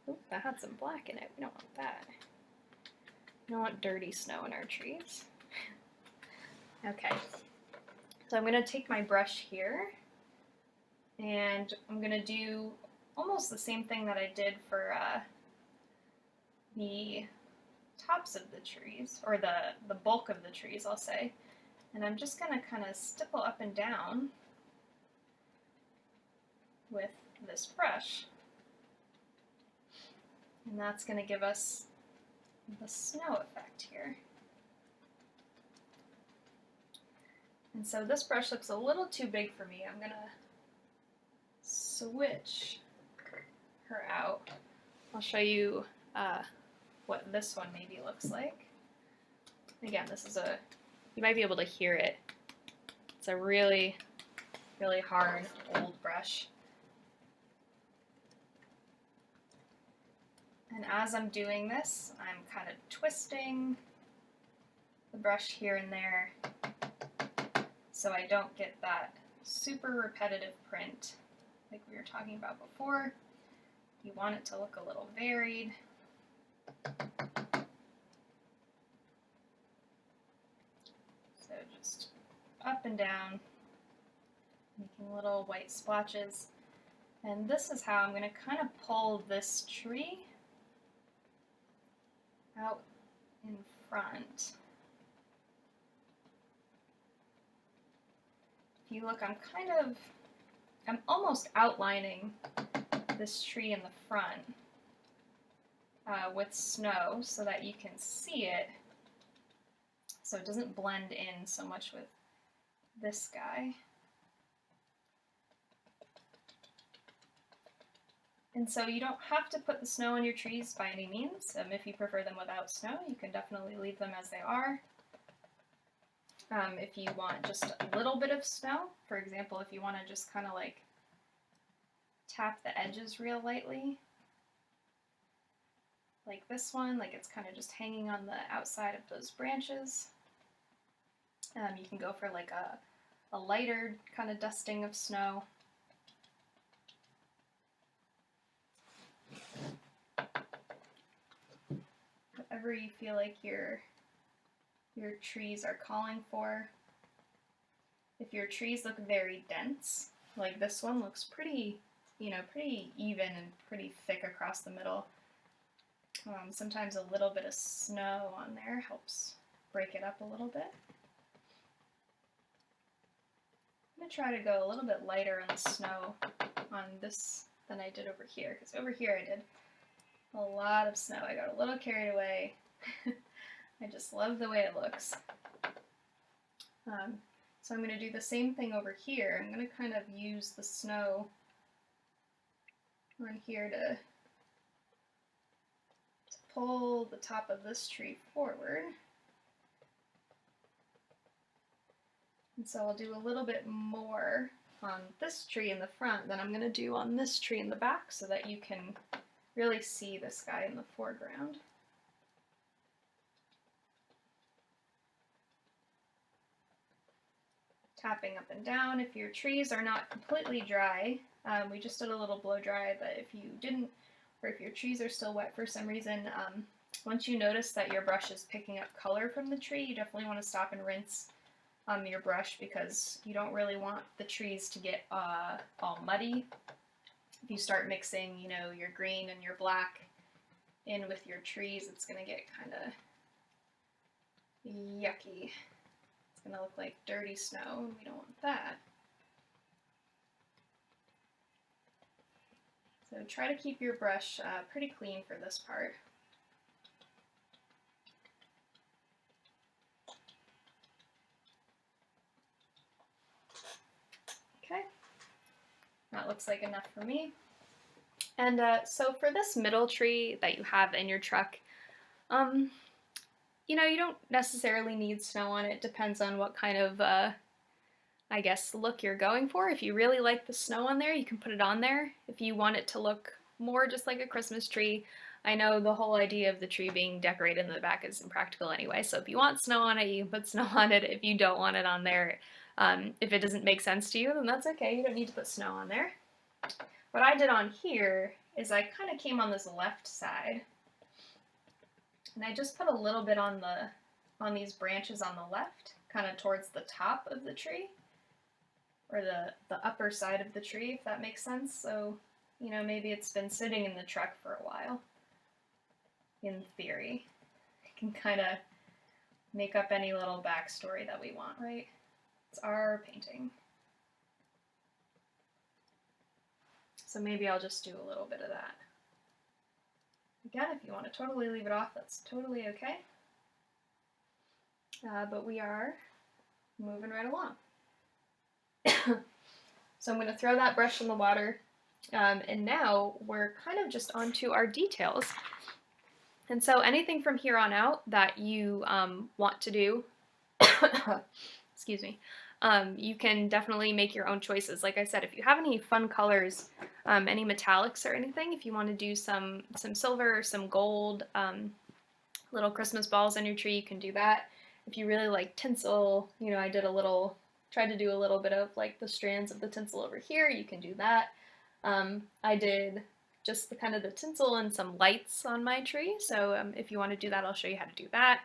Oop, that had some black in it. We don't want that. We don't want dirty snow in our trees. Okay, so I'm going to take my brush here, and I'm going to do almost the same thing that I did for the tops of the trees, or the bulk of the trees, I'll say. And I'm just going to kind of stipple up and down with this brush. And that's going to give us the snow effect here. And so this brush looks a little too big for me. I'm going to switch her out. I'll show you what this one maybe looks like. Again, this is you might be able to hear it. It's a really, really hard old brush. And as I'm doing this, I'm kind of twisting the brush here and there so I don't get that super repetitive print like we were talking about before. You want it to look a little varied. So just up and down, making little white splotches. And this is how I'm going to kind of pull this tree out in front. If you look, I'm almost outlining this tree in the front with snow so that you can see it, so it doesn't blend in so much with this guy. And so you don't have to put the snow on your trees by any means. If you prefer them without snow, you can definitely leave them as they are. If you want just a little bit of snow, for example, if you want to just kind of like tap the edges real lightly, like this one, like it's kind of just hanging on the outside of those branches. You can go for like a lighter kind of dusting of snow. Whatever you feel like your trees are calling for. If your trees look very dense, like this one looks pretty, pretty even and pretty thick across the middle. Sometimes a little bit of snow on there helps break it up a little bit. I'm going to try to go a little bit lighter on the snow on this than I did over here, because over here I did a lot of snow. I got a little carried away. I just love the way it looks. So I'm going to do the same thing over here. I'm going to kind of use the snow on here to pull the top of this tree forward. And so I'll do a little bit more on this tree in the front than I'm going to do on this tree in the back, so that you can really see this guy in the foreground. Tapping up and down. If your trees are not completely dry, we just did a little blow dry, but if you didn't, or if your trees are still wet for some reason, once you notice that your brush is picking up color from the tree, you definitely want to stop and rinse your brush, because you don't really want the trees to get all muddy. If you start mixing, your green and your black in with your trees, it's going to get kind of yucky. It's going to look like dirty snow, and we don't want that. So try to keep your brush pretty clean for this part. Okay, that looks like enough for me. And so for this middle tree that you have in your truck, you know, you don't necessarily need snow on it. Depends on what kind of, I guess, look you're going for. If you really like the snow on there, you can put it on there. If you want it to look more just like a Christmas tree, I know the whole idea of the tree being decorated in the back is impractical anyway, so if you want snow on it, you can put snow on it. If you don't want it on there, if it doesn't make sense to you, then that's okay. You don't need to put snow on there. What I did on here is I kind of came on this left side, and I just put a little bit on these branches on the left, kind of towards the top of the tree, or the upper side of the tree, if that makes sense. So, you know, maybe it's been sitting in the truck for a while, in theory. It can kind of make up any little backstory that we want, right? It's our painting. So maybe I'll just do a little bit of that. Again, if you want to totally leave it off, that's totally okay. But we are moving right along. So I'm going to throw that brush in the water, and now we're kind of just onto our details. And so anything from here on out that you want to do, excuse me, you can definitely make your own choices. Like I said, if you have any fun colors, any metallics or anything, if you want to do some silver or some gold, little Christmas balls on your tree, you can do that. If you really like tinsel, you know, I tried to do a little bit of like the strands of the tinsel over here, you can do that. I did just the kind of the tinsel and some lights on my tree, so if you want to do that, I'll show you how to do that.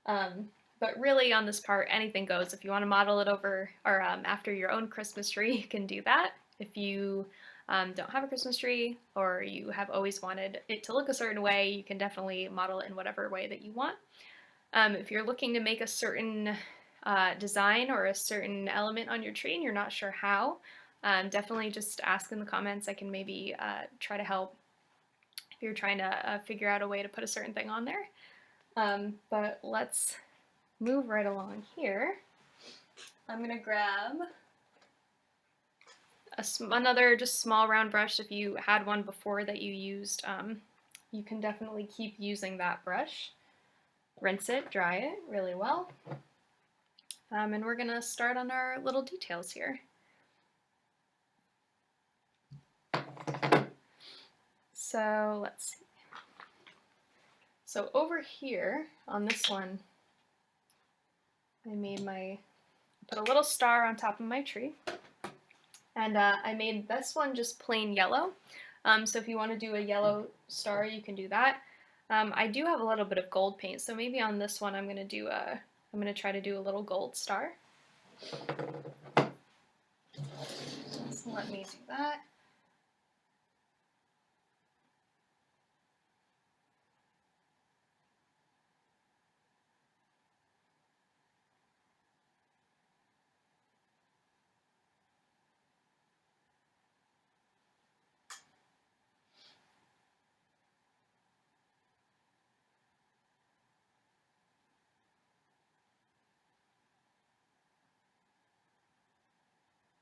But really on this part, anything goes. If you want to model it over or after your own Christmas tree, you can do that. If you don't have a Christmas tree, or you have always wanted it to look a certain way, you can definitely model it in whatever way that you want. If you're looking to make a certain design or a certain element on your tree and you're not sure how, definitely just ask in the comments. I can maybe try to help if you're trying to figure out a way to put a certain thing on there. But let's move right along here. I'm going to grab another just small round brush. If you had one before that you used, you can definitely keep using that brush. Rinse it, dry it really well. And we're going to start on our little details here. So let's see. So over here on this one, I put a little star on top of my tree, and I made this one just plain yellow. So if you want to do a yellow star, you can do that. I do have a little bit of gold paint, so maybe on this one I'm going to try to do a little gold star. So let me do that.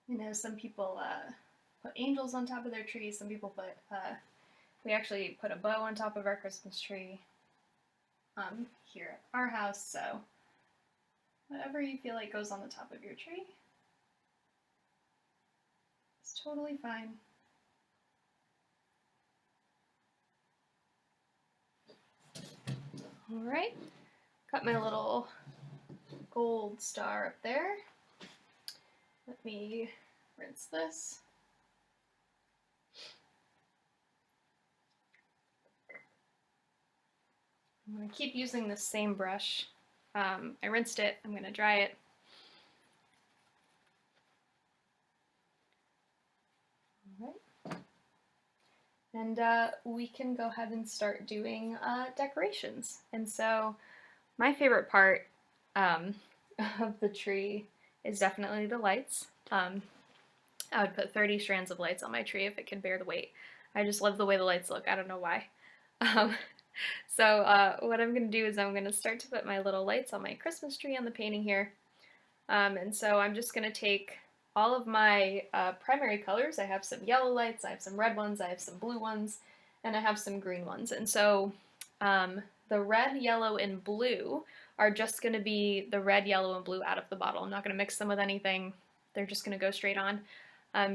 You know, some people put angels on top of their trees. Some people put, we actually put a bow on top of our Christmas tree here at our house. So whatever you feel like goes on the top of your tree, it's totally fine. All right, got my little gold star up there. Let me rinse this. I'm going to keep using the same brush. I rinsed it, I'm going to dry it. All right. And we can go ahead and start doing decorations. And so my favorite part of the tree is definitely the lights. I would put 30 strands of lights on my tree if it could bear the weight. I just love the way the lights look. I don't know why. Um, what I'm going to do is I'm going to start to put my little lights on my Christmas tree on the painting here. And so I'm just going to take all of my primary colors. I have some yellow lights, I have some red ones, I have some blue ones, and I have some green ones. And so the red, yellow, and blue are just going to be the red, yellow, and blue out of the bottle. I'm not going to mix them with anything. They're just going to go straight on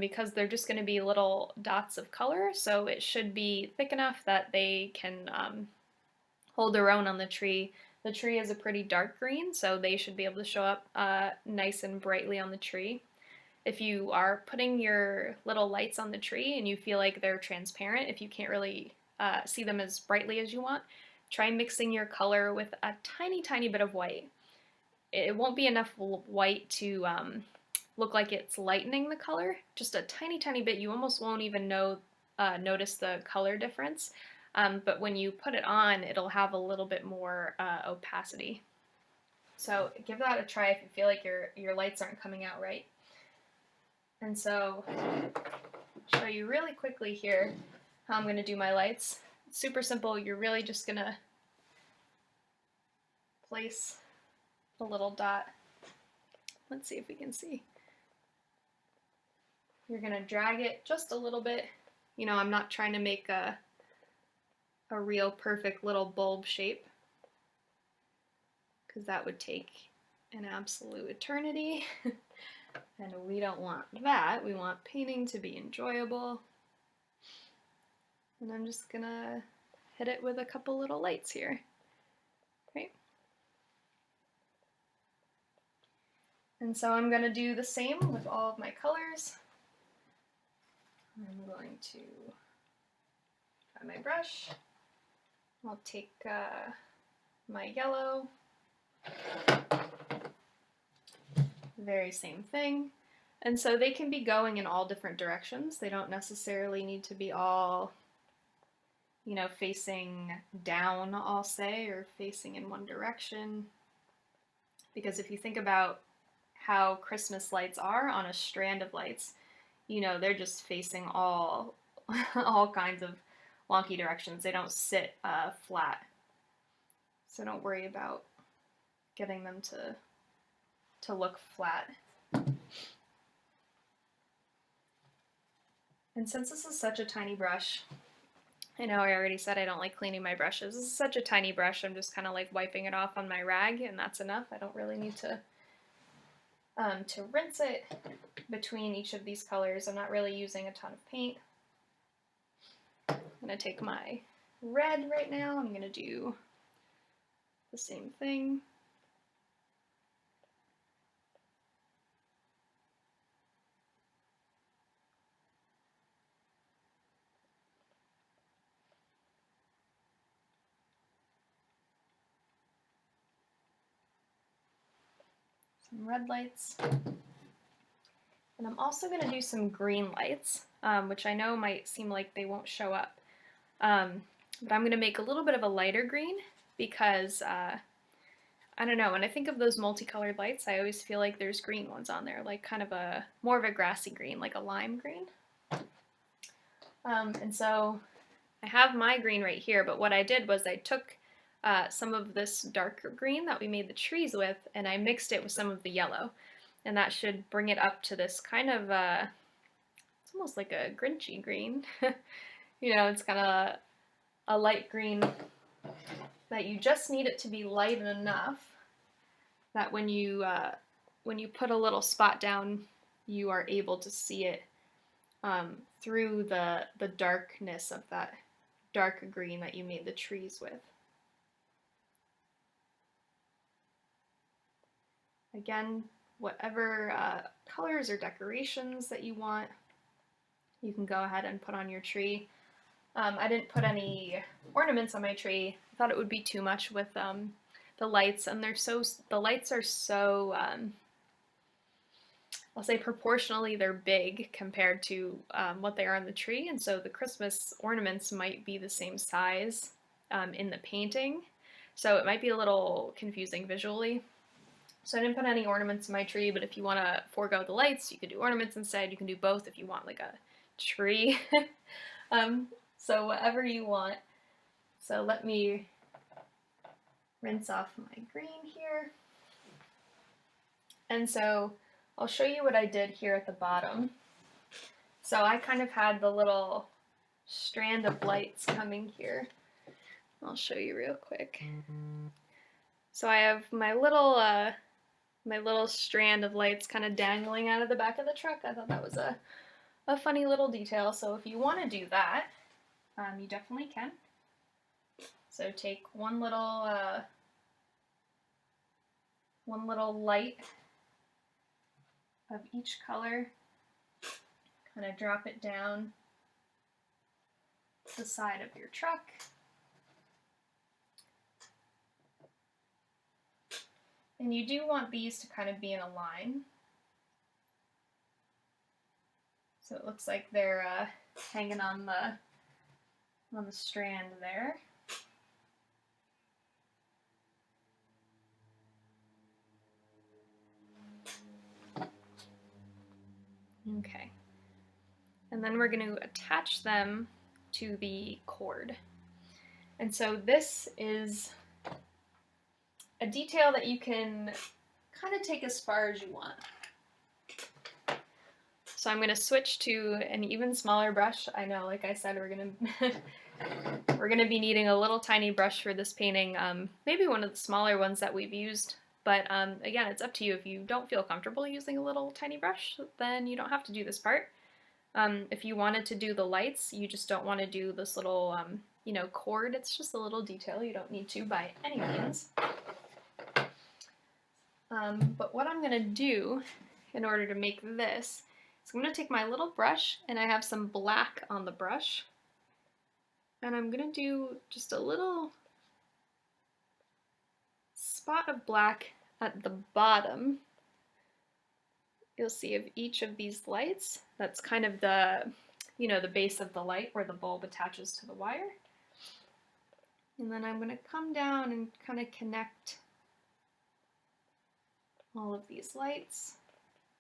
because they're just going to be little dots of color. So it should be thick enough that they can hold their own on the tree. The tree is a pretty dark green, so they should be able to show up nice and brightly on the tree. If you are putting your little lights on the tree and you feel like they're transparent, if you can't really see them as brightly as you want, try mixing your color with a tiny, tiny bit of white. It won't be enough white to look like it's lightening the color, just a tiny, tiny bit. You almost won't even notice the color difference. But when you put it on, it'll have a little bit more opacity. So give that a try if you feel like your lights aren't coming out right. And so I'll show you really quickly here how I'm going to do my lights. It's super simple. You're really just going to place a little dot. Let's see if we can see. You're going to drag it just a little bit. You know, I'm not trying to make a real perfect little bulb shape because that would take an absolute eternity. And we don't want that. We want painting to be enjoyable. And I'm just gonna hit it with a couple little lights here. Okay. And so I'm gonna do the same with all of my colors. I'm going to grab my brush. I'll take my yellow. Very same thing. And so they can be going in all different directions. They don't necessarily need to be all, you know, facing down, I'll say, or facing in one direction. Because if you think about how Christmas lights are on a strand of lights, you know, they're just facing all kinds of wonky directions. They don't sit flat. So don't worry about getting them to look flat. And since this is such a tiny brush, I know I already said I don't like cleaning my brushes. This is such a tiny brush, I'm just kind of like wiping it off on my rag, and that's enough. I don't really need to rinse it between each of these colors. I'm not really using a ton of paint. I'm going to take my red right now. I'm going to do the same thing. Some red lights. And I'm also going to do some green lights, which I know might seem like they won't show up. But I'm going to make a little bit of a lighter green because, I don't know, when I think of those multicolored lights, I always feel like there's green ones on there, like kind of more of a grassy green, like a lime green. And so I have my green right here, but what I did was I took some of this darker green that we made the trees with, and I mixed it with some of the yellow. And that should bring it up to this kind of, it's almost like a Grinchy green. You know, it's kind of a light green that you just need it to be light enough that when you put a little spot down, you are able to see it through the darkness of that dark green that you made the trees with. Again, whatever colors or decorations that you want, you can go ahead and put on your tree. I didn't put any ornaments on my tree. I thought it would be too much with the lights, and the lights are so, I'll say proportionally they're big compared to what they are on the tree, and so the Christmas ornaments might be the same size in the painting, so it might be a little confusing visually. So I didn't put any ornaments in my tree, but if you want to forego the lights, you could do ornaments instead. You can do both if you want like a tree. So whatever you want. So let me rinse off my green here. And so I'll show you what I did here at the bottom. So I kind of had the little strand of lights coming here. I'll show you real quick. So I have my little strand of lights kind of dangling out of the back of the truck. I thought that was a funny little detail. So if you want to do that, you definitely can. So take one little light of each color, kind of drop it down the side of your truck. And you do want these to kind of be in a line. So it looks like they're hanging on the strand there. Okay. And then we're going to attach them to the cord. And so this is a detail that you can kind of take as far as you want. So I'm going to switch to an even smaller brush. I know, like I said, we're going to be needing a little tiny brush for this painting, maybe one of the smaller ones that we've used. But again, it's up to you. If you don't feel comfortable using a little tiny brush, then you don't have to do this part. If you wanted to do the lights, you just don't want to do this little, cord. It's just a little detail. You don't need to by any means. But what I'm going to do in order to make this is I'm going to take my little brush, and I have some black on the brush, and I'm going to do just a little spot of black at the bottom. You'll see of each of these lights. That's kind of the base of the light where the bulb attaches to the wire. And then I'm going to come down and kind of connect all of these lights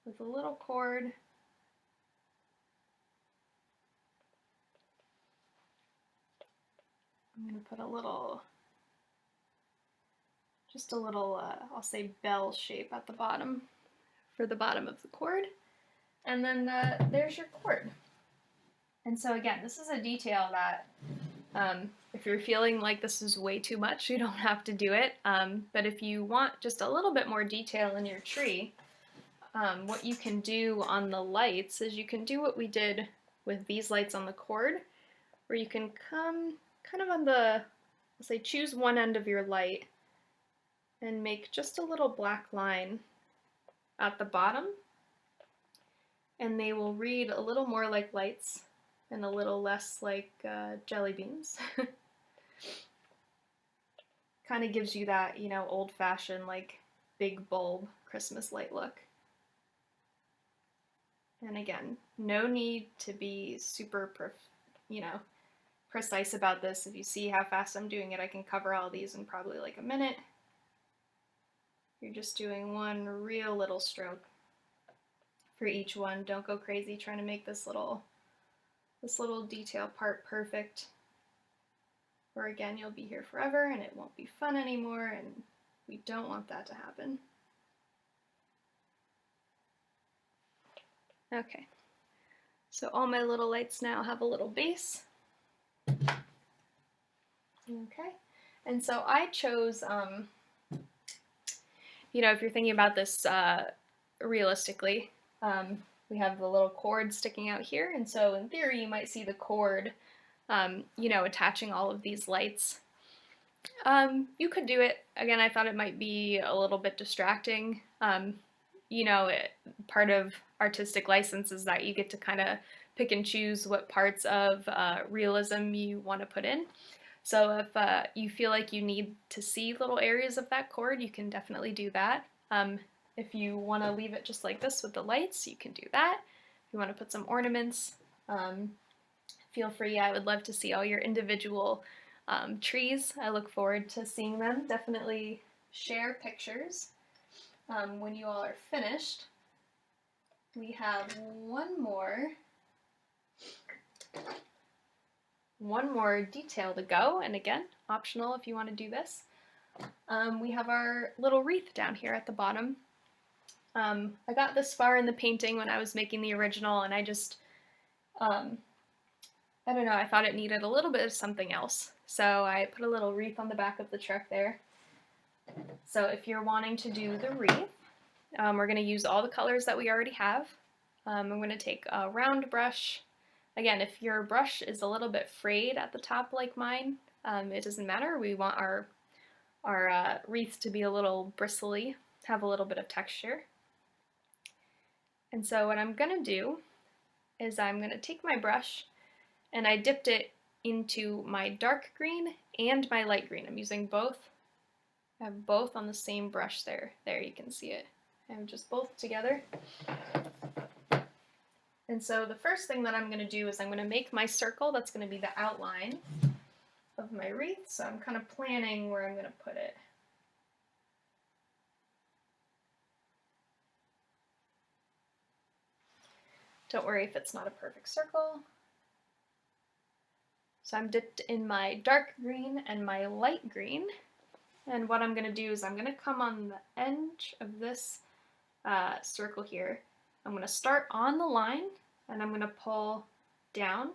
with a little cord. I'm going to put just a little, I'll say bell shape at the bottom for the bottom of the cord. And then there's your cord. And so again, this is a detail that if you're feeling like this is way too much, you don't have to do it. But if you want just a little bit more detail in your tree, what you can do on the lights is you can do what we did with these lights on the cord, where you can come kind of on the, let's say, choose one end of your light and make just a little black line at the bottom, and they will read a little more like lights and a little less like jelly beans. Kind of gives you that, old-fashioned, like, big bulb Christmas light look. And again, no need to be super, precise about this. If you see how fast I'm doing it, I can cover all these in probably like a minute. You're just doing one real little stroke for each one. Don't go crazy trying to make this little detail part perfect, or again, you'll be here forever and it won't be fun anymore, and we don't want that to happen. Okay, so all my little lights now have a little base. Okay, and so I chose, if you're thinking about this realistically, we have the little cord sticking out here, and so in theory you might see the cord, attaching all of these lights. You could do it. Again, I thought it might be a little bit distracting. Part of artistic license is that you get to kind of pick and choose what parts of realism you want to put in. So if you feel like you need to see little areas of that cord, you can definitely do that. If you want to leave it just like this with the lights, you can do that. If you want to put some ornaments, feel free. I would love to see all your individual trees. I look forward to seeing them. Definitely share pictures when you all are finished. We have one more one more detail to go, and again, optional if you want to do this. We have our little wreath down here at the bottom. I got this far in the painting when I was making the original, and I just, I don't know, I thought it needed a little bit of something else. So I put a little wreath on the back of the truck there. So if you're wanting to do the wreath, we're going to use all the colors that we already have. I'm going to take a round brush. Again, if your brush is a little bit frayed at the top like mine, it doesn't matter. We want our wreath to be a little bristly, have a little bit of texture. And so what I'm going to do is I'm going to take my brush, and I dipped it into my dark green and my light green. I'm using both. I have both on the same brush there. There, you can see it. I have just both together. And so the first thing that I'm going to do is I'm going to make my circle. That's going to be the outline of my wreath. So I'm kind of planning where I'm going to put it. Don't worry if it's not a perfect circle. So I'm dipped in my dark green and my light green. And what I'm going to do is I'm going to come on the edge of this circle here. I'm going to start on the line, and I'm going to pull down.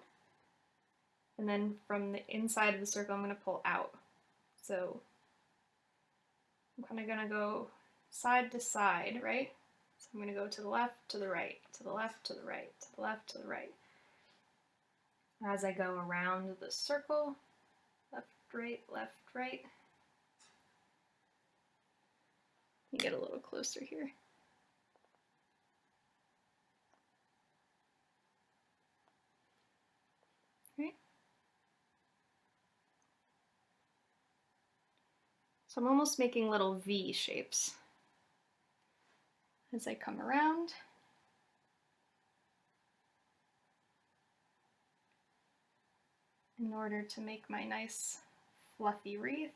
And then from the inside of the circle, I'm going to pull out. So I'm kind of going to go side to side, right? So I'm going to go to the left, to the right, to the left, to the right, to the left, to the right. As I go around the circle, left, right, left, right. Let me get a little closer here. Right. So I'm almost making little V shapes as I come around. In order to make my nice fluffy wreath.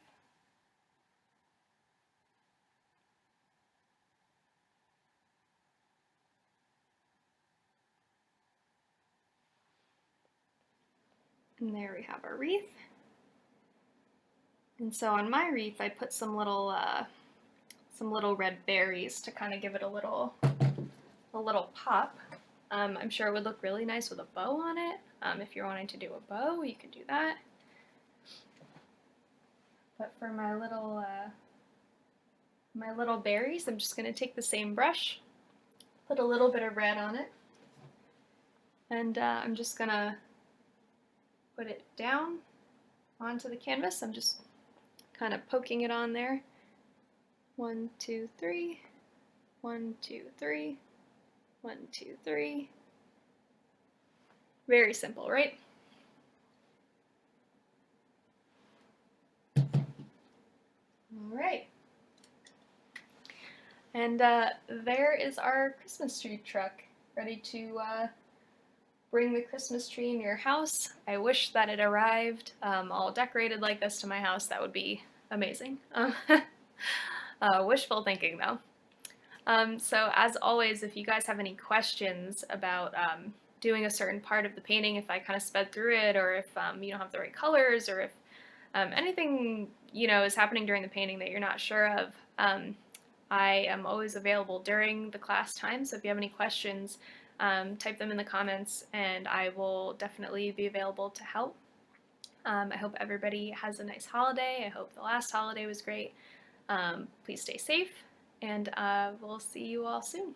And there we have our wreath. And so on my wreath, I put some little red berries to kind of give it a little pop. I'm sure it would look really nice with a bow on it. If you're wanting to do a bow, you can do that. But for my little berries, I'm just going to take the same brush, put a little bit of red on it, and I'm just going to put it down onto the canvas. I'm just kind of poking it on there. 1, 2, 3, 1, 2, 3, 1, 2, 3. Very simple, right? All right. And there is our Christmas tree truck, ready to bring the Christmas tree in your house. I wish that it arrived all decorated like this to my house. That would be amazing. Wishful thinking, though. So as always, if you guys have any questions about doing a certain part of the painting, if I kind of sped through it, or if you don't have the right colors, or if anything is happening during the painting that you're not sure of, I am always available during the class time. So if you have any questions, type them in the comments, and I will definitely be available to help. I hope everybody has a nice holiday. I hope the last holiday was great. Please stay safe, and we'll see you all soon.